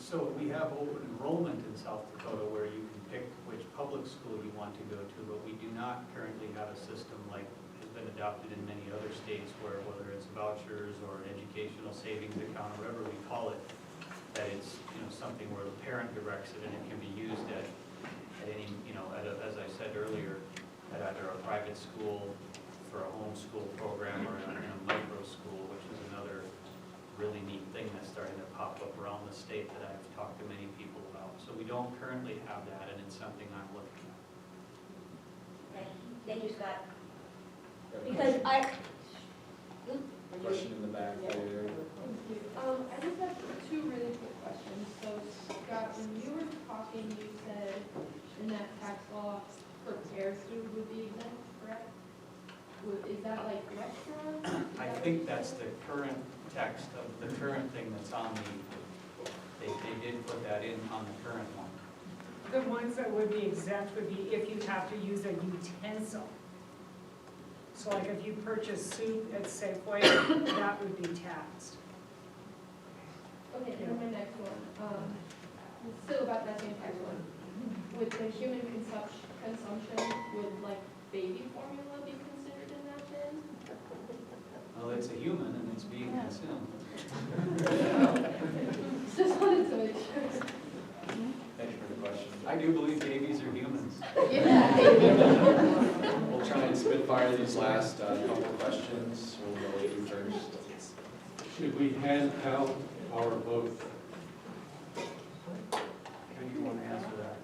Speaker 2: So we have open enrollment in South Dakota where you can pick which public school you want to go to, but we do not currently have a system like has been adopted in many other states where whether it's vouchers or an educational savings account or whatever we call it, that it's, you know, something where the parent directs it and it can be used at any, you know, as I said earlier, at either a private school for a homeschool program or in a micro school, which is another really neat thing that's starting to pop up around the state that I've talked to many people about. So we don't currently have that, and it's something I'm looking at.
Speaker 9: Thank you, Scott.
Speaker 1: Got a
Speaker 9: Because
Speaker 1: question in the back there.
Speaker 11: I just have two really quick questions. So Scott, when you were talking, you said in that tax law, prepared food would be exempt, correct? Is that like restaurants?
Speaker 2: I think that's the current text of the current thing that's on the, they did put that in on the current one.
Speaker 3: The ones that would be exempt would be if you have to use a utensil. So like if you purchase soup at Safeway, that would be taxed.
Speaker 11: Okay, then my next one, still about that same tax one. With the human consumption, would like baby formula be considered in that then?
Speaker 2: Well, it's a human and it's being consumed.
Speaker 11: Just wanted to make sure.
Speaker 1: Thank you for the question.
Speaker 2: I do believe babies are humans.
Speaker 1: We'll try and spitfire these last couple of questions. We'll go with you first.
Speaker 10: Should we hand count our vote?
Speaker 2: Who do you want to answer that?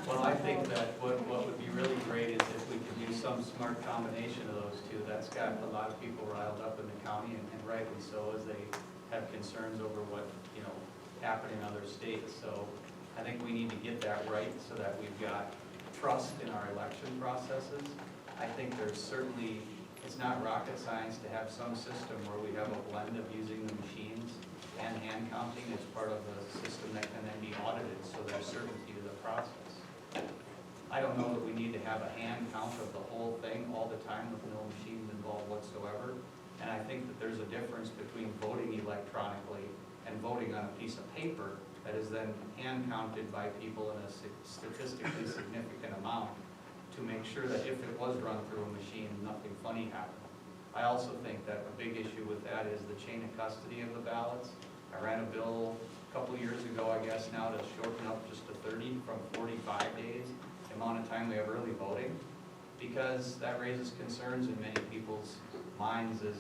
Speaker 2: Well, I think that what would be really great is if we could use some smart combination of those two. That's got a lot of people riled up in the county, and rightly so, as they have concerns over what, you know, happened in other states. So I think we need to get that right so that we've got trust in our election processes. I think there's certainly, it's not rocket science to have some system where we have a blend of using the machines and hand counting as part of the system that can then be audited, so there's certainty to the process. I don't know that we need to have a hand count of the whole thing all the time with no machines involved whatsoever. And I think that there's a difference between voting electronically and voting on a piece of paper that is then hand counted by people in a statistically significant amount to make sure that if it was run through a machine, nothing funny happened. I also think that a big issue with that is the chain of custody of the ballots. I ran a bill a couple years ago, I guess now, to shorten up just to 30 from 45 days, the amount of time we have early voting, because that raises concerns in many people's minds as,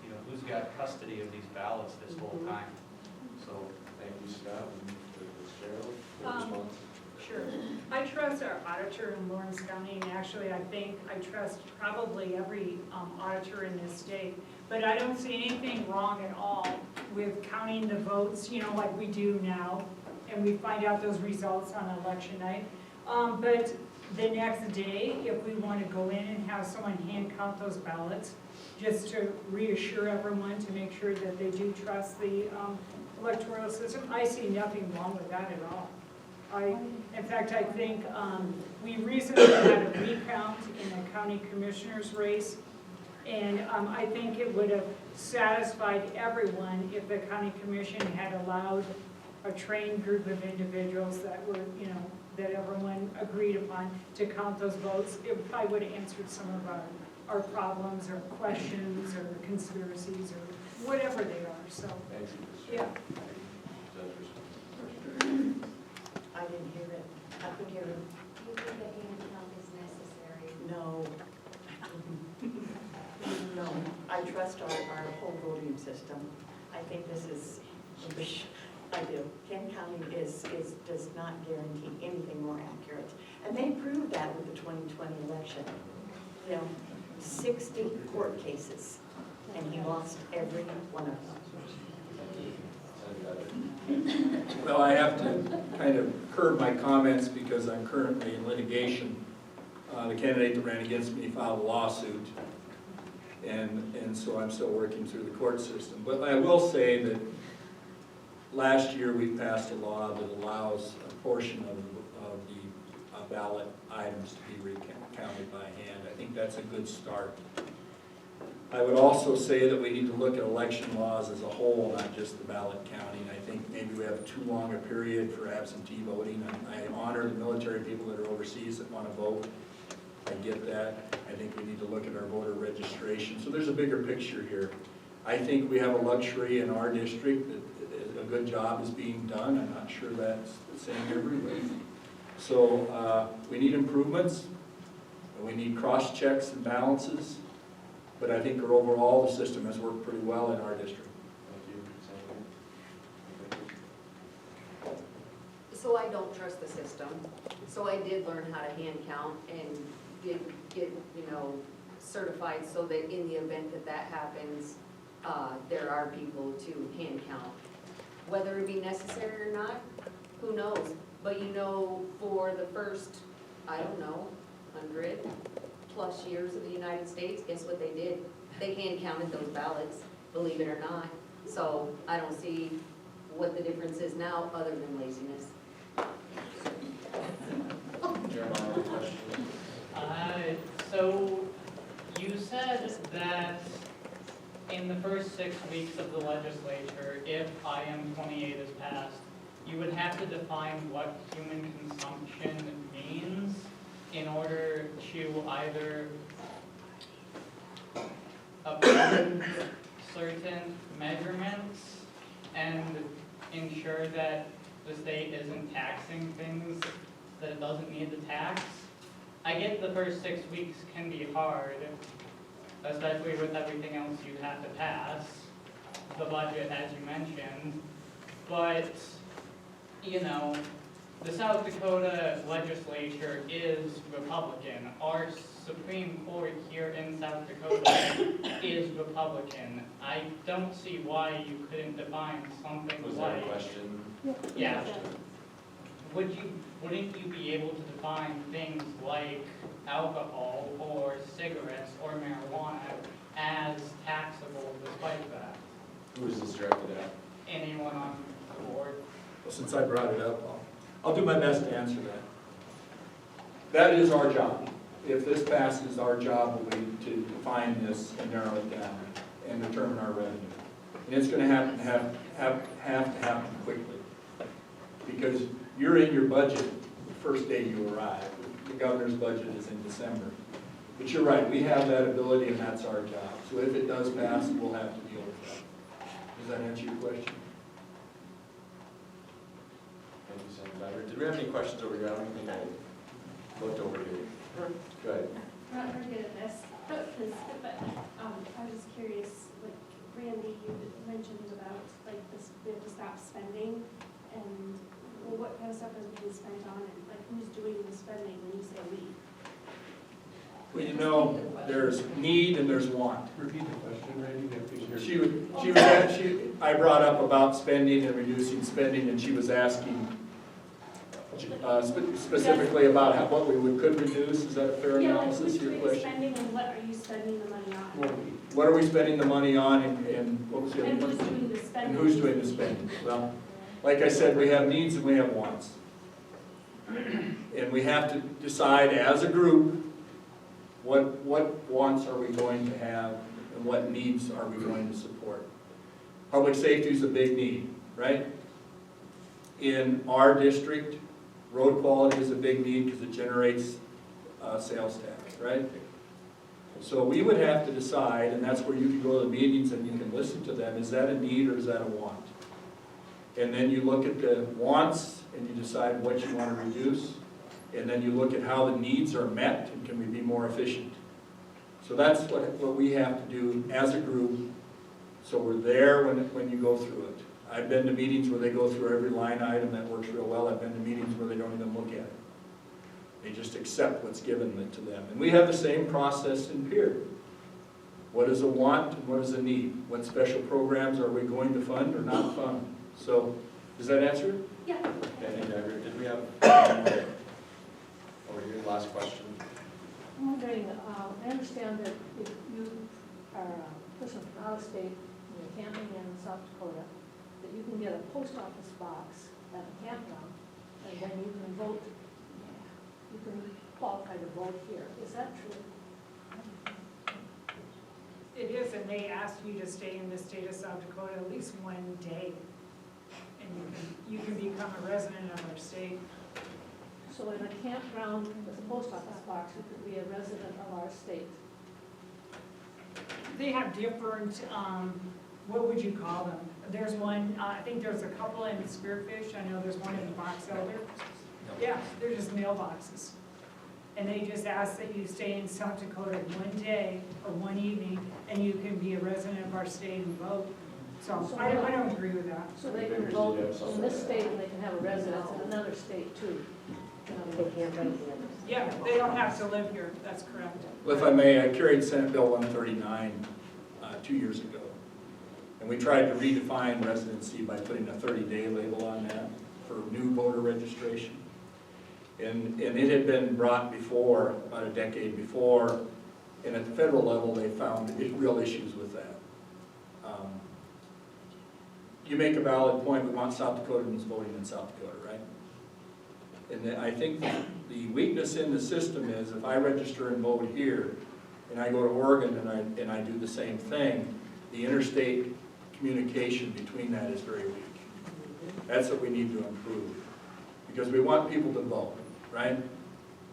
Speaker 2: you know, who's got custody of these ballots this whole time. So,
Speaker 1: Thank you, Scott. And Cheryl, your response?
Speaker 3: Sure. I trust our auditor in Lawrence County, and actually I think I trust probably every auditor in this state. But I don't see anything wrong at all with counting the votes, you know, like we do now, and we find out those results on election night. But the next day, if we want to go in and have someone hand count those ballots, just to reassure everyone, to make sure that they do trust the electoral system, I see nothing wrong with that at all. In fact, I think we recently had a recount in the county commissioner's race, and I think it would have satisfied everyone if the county commission had allowed a trained group of individuals that were, you know, that everyone agreed upon to count those votes. It probably would have answered some of our problems or questions or conspiracies or whatever they are, so.
Speaker 1: Thank you.
Speaker 3: Yeah.
Speaker 5: I didn't hear it. I could hear it.
Speaker 7: Do you think a hand count is necessary?
Speaker 5: No. No, I trust our whole system. I think this is, I do. Kent County does not guarantee anything more accurate. And they proved that with the 2020 election. You know, 60 court cases, and he lost every one of them.
Speaker 6: Well, I have to kind of curb my comments because I'm currently in litigation. The candidate that ran against me filed a lawsuit, and so I'm still working through the court system. But I will say that last year we passed a law that allows a portion of the ballot items to be recounted by hand. I think that's a good start. I would also say that we need to look at election laws as a whole, not just the ballot counting. I think maybe we have too long a period for absentee voting. I honor the military people that are overseas that want to vote. I get that. I think we need to look at our voter registration. So there's a bigger picture here. I think we have a luxury in our district that a good job is being done. I'm not sure that's the same everywhere. So we need improvements. We need cross checks and balances. But I think overall the system has worked pretty well in our district.
Speaker 7: So I don't trust the system. So I did learn how to hand count and did get, certified so that in the event that that happens, there are people to hand count. Whether it be necessary or not, who knows? But for the first, 100+ years of the United States, guess what they did? They hand counted those ballots, believe it or not. So I don't see what the difference is now other than laziness.
Speaker 1: Jeremiah, question?
Speaker 2: So you said that in the first 6 weeks of the legislature, if IM 28 is passed, you would have to define what human consumption means in order to either approve certain measurements and ensure that the state isn't taxing things that it doesn't need to tax. I get the first 6 weeks can be hard, especially with everything else you'd have to pass, the budget as you mentioned, but the South Dakota legislature is Republican. Our Supreme Court here in South Dakota is Republican. I don't see why you couldn't define something
Speaker 1: Was
Speaker 2: like...
Speaker 1: that a question?
Speaker 2: Yeah. Wouldn't you be able to define things like alcohol or cigarettes or marijuana as taxable despite that?
Speaker 1: Who is this directed at?
Speaker 2: Anyone on the board?
Speaker 6: Well, since I brought it up, I'll do my best to answer that. That is our job. If this passes, our job will be to define this and narrow it down and determine our revenue. And it's going to have to happen quickly, because you're in your budget the first day you arrive. The governor's budget is in December. But you're right, we have that ability and that's our job. So if it does pass, we'll have to deal with that. Does that answer your question?
Speaker 1: Thank you, Senator. Did we have any questions over here? I don't think I looked over here. Go ahead.
Speaker 14: Not very good at this, but I was just curious, like Randy, you mentioned about like this, we have to stop spending, and what kind of stuff is being spent on, and like who's doing the spending when you say we?
Speaker 6: Well, there's need and there's want.
Speaker 10: Repeat the question, Randy.
Speaker 6: I brought up about spending and reducing spending, and she was asking specifically about what we could reduce. Is that a fair analysis of your question?
Speaker 14: Spending, and what are you spending the money on?
Speaker 6: What are we spending the money on, and what was the other
Speaker 14: And
Speaker 6: one?
Speaker 14: who's doing the spending?
Speaker 6: And who's doing the spending? Well, like I said, we have needs and we have wants. And we have to decide as a group, what wants are we going to have and what needs are we going to support. Public safety is a big need, right? In our district, road quality is a big need because it generates sales tax, right? So we would have to decide, and that's where you can go to the meetings and you can listen to them, is that a need or is that a want? And then you look at the wants and you decide what you want to reduce, and then you look at how the needs are met and can we be more efficient. So that's what we have to do as a group So we're there when you go through it. I've been to meetings where they go through every line item, that works real well. I've been to meetings where they don't even look at it. They just accept what's given to them. And we have the same process in peer. What is a want and what is a need? What special programs are we going to fund or not fund? So, does that answer it?
Speaker 12: Yeah.
Speaker 1: Okay, did we have over here, last question?
Speaker 13: I'm wondering, I understand that if you are a person from out of state, and you're camping in South Dakota, that you can get a post office box at a campground, and then you can vote, you can qualify to vote here. Is that true?
Speaker 3: It is, and they ask you to stay in the state of South Dakota at least one day. And you can become a resident of our state.
Speaker 13: So in a campground with a post office box, you could be a resident of our state.
Speaker 3: They have different, what would you call them? There's one, I think there's a couple in Spearfish. I know there's one in Box Elder. Yeah, they're just mailboxes. And they just ask that you stay in South Dakota one day or one evening, and you can be a resident of our state and vote. So I don't agree with that.
Speaker 13: So they can vote in this state and they can have a residence in another state too. They can't rent the others.
Speaker 3: Yeah, they don't have to live here, that's correct.
Speaker 6: Well, if I may, I carried Senate Bill 139 2 years ago. And we tried to redefine residency by putting a 30-day label on that for new voter registration. And it had been brought before, about a decade before, and at the federal level, they found real issues with that. You make a valid point, we want South Dakotans voting in South Dakota, right? And I think the weakness in the system is if I register and vote here, and I go to Oregon and I do the same thing, the interstate communication between that is very weak. That's what we need to improve. Because we want people to vote, right?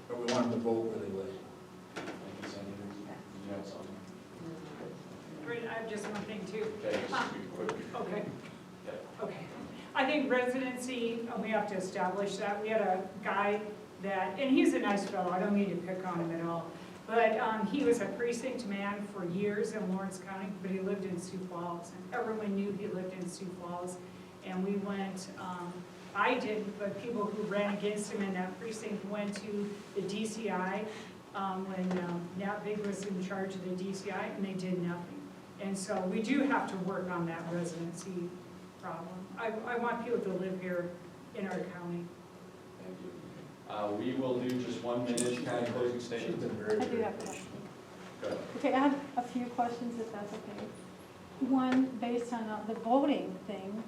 Speaker 6: But we want them to vote where they live.
Speaker 1: Thank you, Sandy. You have something?
Speaker 3: Great, I have just one thing too.
Speaker 1: Okay, just be quick.
Speaker 3: Okay. Okay. I think residency, we have to establish that. We had a guy that, and he's a nice fellow, I don't mean to pick on him at all, but he was a precinct man for years in Lawrence County, but he lived in Sioux Falls, and everyone knew he lived in Sioux Falls. And we went, I didn't, but people who ran against him in that precinct went to the DCI when Nat Big was in charge of the DCI, and they did nothing. And so we do have to work on that residency problem. I want people to live here in our county.
Speaker 1: Thank you. We will do just 1 minute kind of closing statement.
Speaker 15: I do have a question.
Speaker 1: Go ahead.
Speaker 15: Okay, I have a few questions if that's okay. One, based on the voting thing,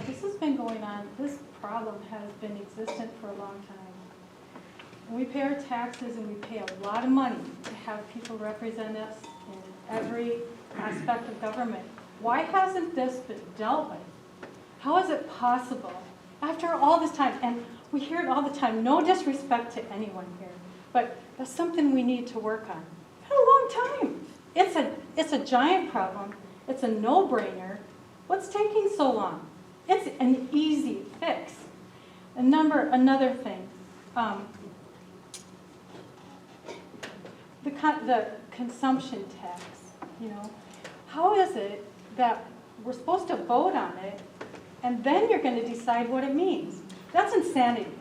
Speaker 15: this has been going on, this problem has been existent for a long time. We pay our taxes and we pay a lot of money to have people represent us in every aspect of government. Why hasn't this been dealt with? How is it possible after all this time? And we hear it all the time, no disrespect to anyone here, but that's something we need to work on. It's been a long time. It's a giant problem. It's a no-brainer. What's taking so long? It's an easy fix. Another thing, the consumption tax, you know, how is it that we're supposed to vote on it and then you're going to decide what it means? That's insanity.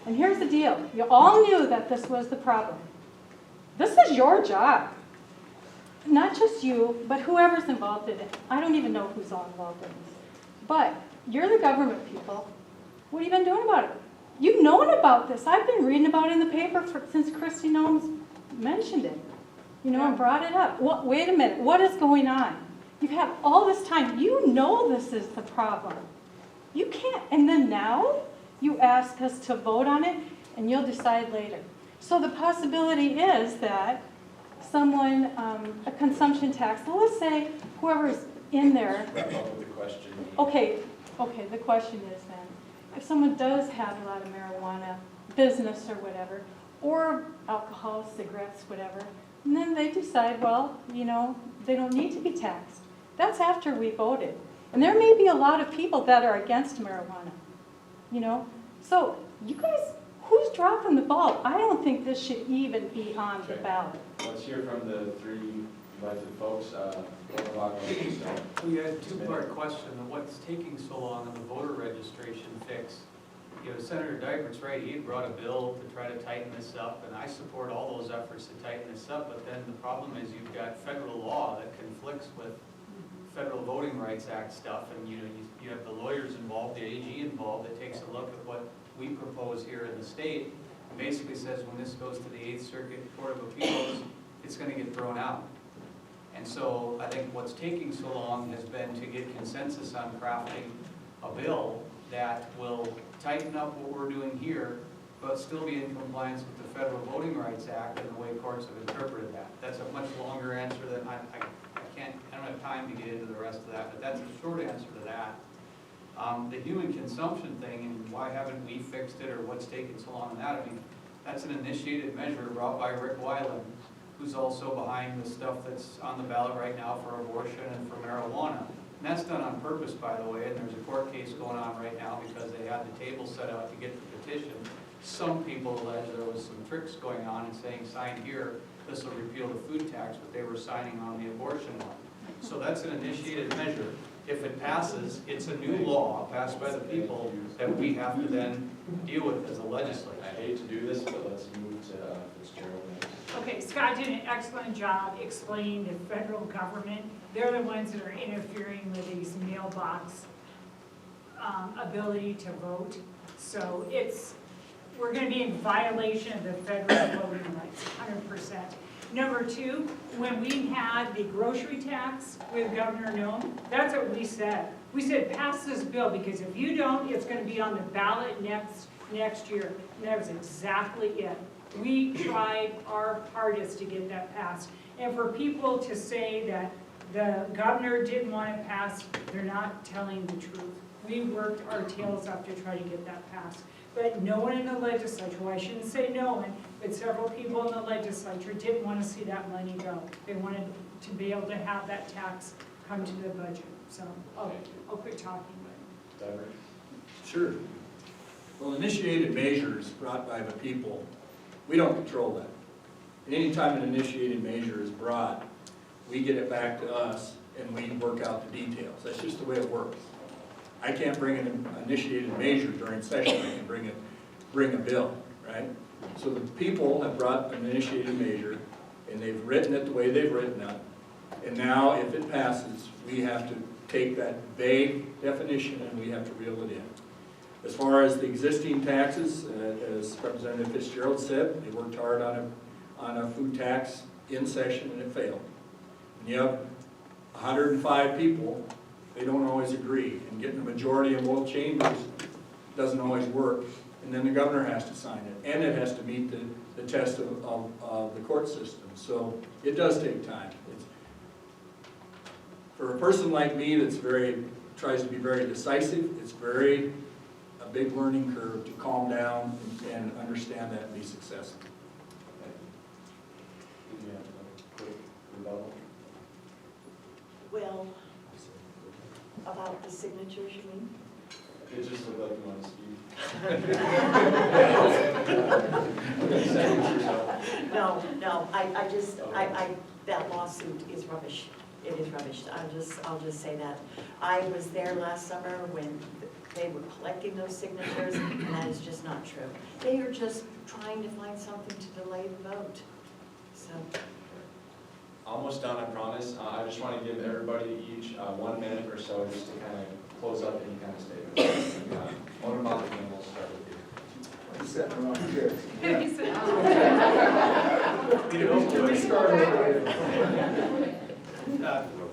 Speaker 15: And here's the deal. You all knew that this was the problem. This is your job. Not just you, but whoever's involved in it. I don't even know who's all involved in this. But you're the government people. What have you been doing about it? You've known about this. I've been reading about it in the paper since Christy Nomes mentioned it, you know, and brought it up. Wait a minute. What is going on? You've had all this time. You know this is the problem. You can't, and then now you ask us to vote on it, and you'll decide later. So the possibility is that someone, a consumption tax, let's say whoever's in there.
Speaker 1: Wrap up with the question.
Speaker 15: Okay, the question is then, if someone does have a lot of marijuana business or whatever, or alcohol, cigarettes, whatever, and then they decide, well, you know, they don't need to be taxed. That's after we voted. And there may be a lot of people that are against marijuana, you know. So you guys, who's dropping the ball? I don't think this should even be on the ballot.
Speaker 1: Let's hear from the three invited folks,
Speaker 2: We had a two-part question of what's taking so long on the voter registration fix. You know, Senator Dybert's right, he had brought a bill to try to tighten this up, and I support all those efforts to tighten this up, but then the problem is you've got federal law that conflicts with Federal Voting Rights Act stuff, and you have the lawyers involved, the AG involved, that takes a look at what we propose here in the state, and basically says when this goes to the 8th Circuit Court of Appeals, it's gonna get thrown out. And so I think what's taking so long has been to get consensus on crafting a bill that will tighten up what we're doing here, but still be in compliance with the Federal Voting Rights Act and the way courts have interpreted that. That's a much longer answer than I don't have time to get into the rest of that, but that's a short answer to that. The human consumption thing, and why haven't we fixed it, or what's taking so long on that, I mean, that's an initiated measure brought by Rick Weiland, who's also behind the stuff that's on the ballot right now for abortion and for marijuana. And that's done on purpose, by the way, and there's a court case going on right now because they had the table set out to get the petition. Some people allege there was some tricks going on and saying, sign here, this will repeal the food tax, but they were signing on the abortion one. So that's an initiated measure. If it passes, it's a new law passed by the people that we have to then deal with as a legislature.
Speaker 1: I hate to do this, but let's move to Fitzgerald next.
Speaker 3: Okay, Scott did an excellent job explaining the federal government. They're the ones that are interfering with these mailbox ability to vote. So we're going to be in violation of the federal voting rights, 100%. Number two, when we had the grocery tax with Governor Noem, that's what we said. We said, pass this bill, because if you don't, it's going to be on the ballot next year. And that was exactly it. We tried our hardest to get that passed. And for people to say that the governor didn't want it passed, they're not telling the truth. We worked our tails off to try to get that passed. But no one in the legislature, well, I shouldn't say no one, but several people in the legislature didn't want to see that money go. They wanted to be able to have that tax come to the budget. So I'll quit talking.
Speaker 6: Sure. Well, initiated measures brought by the people, we don't control that. And anytime an initiated measure is brought, we get it back to us and we work out the details. That's just the way it works. I can't bring an initiated measure during session, I can bring a bill, right? So the people have brought an initiated measure and they've written it the way they've written it. And now if it passes, we have to take that vague definition and we have to reel it in. As far as the existing taxes, as Representative Fitzgerald said, they worked hard on a food tax in session and it failed. And you have 105 people, they don't always agree, and getting a majority in both chambers doesn't always work, and then the governor has to sign it, and it has to meet the test of the court system, so it does take time. For a person like me that's tries to be very decisive, it's a big learning curve to calm down and understand that and be successful.
Speaker 1: Did you have a quick rebuttal?
Speaker 5: Well, about the signatures, you mean?
Speaker 1: It just looked like you wanted to speak.
Speaker 5: No, that lawsuit is rubbish. It is rubbish. I'll just say that. I was there last summer when they were collecting those signatures, and that is just not true. They are just trying to find something to delay the vote. So.
Speaker 1: Almost done, I promise. I just want to give everybody each 1 minute or so just to kind of close up any kind of statement. Owner Montana, we'll start with you.
Speaker 6: I'm sitting around here.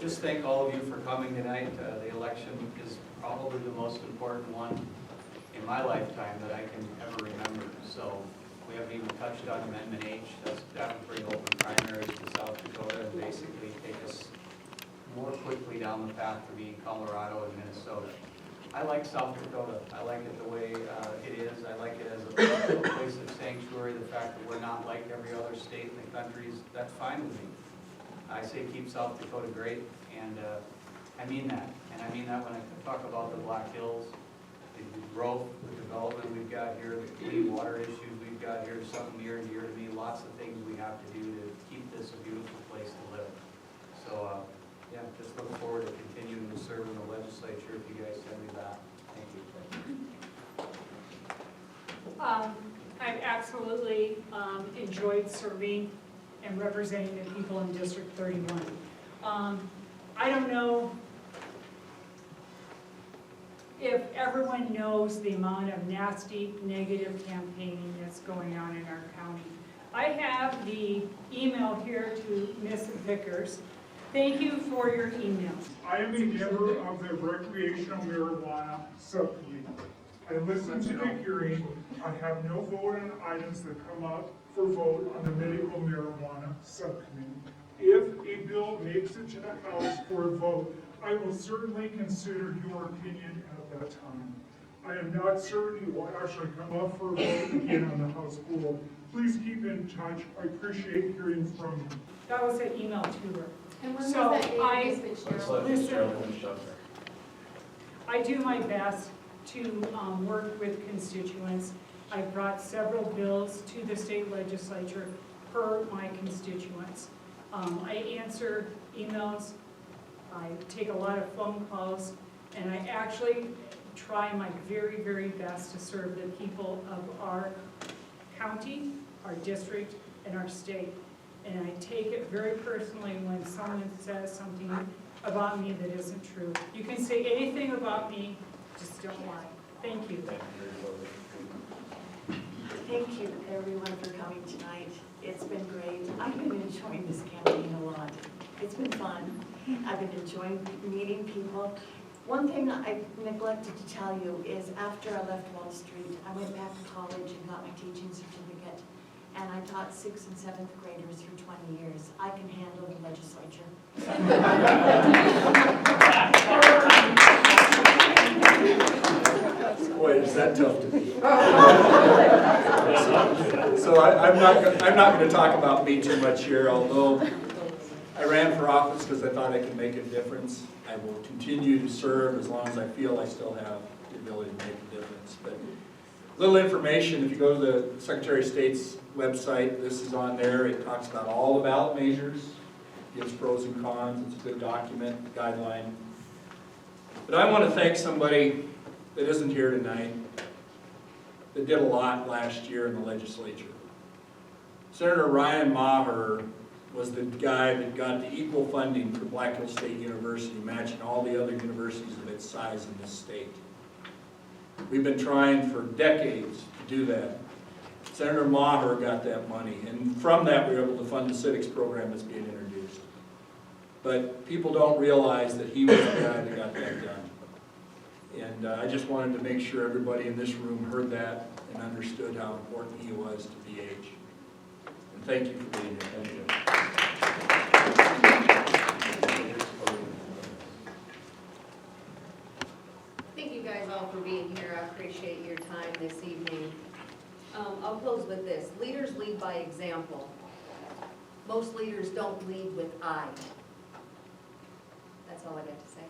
Speaker 2: Just thank all of you for coming tonight. The election is probably the most important one in my lifetime that I can ever remember. So we haven't even touched on Amendment H. That would bring open primaries to South Dakota and basically take us more quickly down the path to being Colorado and Minnesota. I like South Dakota. I like it the way it is. I like it as a place of sanctuary. The fact that we're not like every other state in the country, that's fine with me. I say keep South Dakota great, and I mean that. And I mean that when I talk about the Black Hills, the growth, the development we've got here, the clean water issues we've got here, something near and dear to me, lots of things we have to do to keep this a beautiful place to live. So, yeah, just look forward to continuing to serve in the legislature if you guys send me back. Thank you.
Speaker 3: I've absolutely enjoyed serving and representing the people in District 31. I don't know if everyone knows the amount of nasty, negative campaigning that's going on in our county. I have the email here to Ms. Vickers. Thank you for your emails.
Speaker 16: I am a member of the recreational marijuana subcommittee. I listened to the hearing. I have no vote on items that come up for vote on the medical marijuana subcommittee. If a bill makes it to the House for a vote, I will certainly consider your opinion at that time. I am not certain it will actually come up for a vote again on the House floor. Please keep in touch. I appreciate hearing from you.
Speaker 3: That was an email to her.
Speaker 12: And when
Speaker 3: So
Speaker 12: was that date, Ms. Fitzgerald?
Speaker 3: listen, I do my best to work with constituents. I brought several bills to the state legislature per my constituents. I answer emails, I take a lot of phone calls, and I actually try my very, very best to serve the people of our county, our district, and our state. And I take it very personally when someone says something about me that isn't true. You can say anything about me, just don't lie. Thank you.
Speaker 5: Thank you, everyone, for coming tonight. It's been great. I've been enjoying this campaign a lot. It's been fun. I've been enjoying meeting people. One thing I neglected to tell you is after I left Wall Street, I went back to college and got my teaching certificate. And I taught 6th and 7th graders for 20 years. I can handle the legislature.
Speaker 6: Boy, is that tough to be. So I'm not going to talk about me too much here, although I ran for office because I thought I could make a difference. I will continue to serve as long as I feel I still have the ability to make a difference. But little information, if you go to the Secretary of State's website, this is on there. It talks about all the ballot measures, gives pros and cons. It's a good document, guideline. But I want to thank somebody that isn't here tonight that did a lot last year in the legislature. Senator Ryan Maher was the guy that got the equal funding for Black Hills State University, matching all the other universities of its size in this state. We've been trying for decades to do that. Senator Maher got that money, and from that we were able to fund the civics program that's being introduced. But people don't realize that he was the guy that got that done. And I just wanted to make sure everybody in this room heard that and understood how important he was to BH. And thank you for being here. Thank you.
Speaker 7: Thank you guys all for being here. I appreciate your time this evening. I'll close with this. Leaders lead by example. Most leaders don't lead with I. That's all I got to say.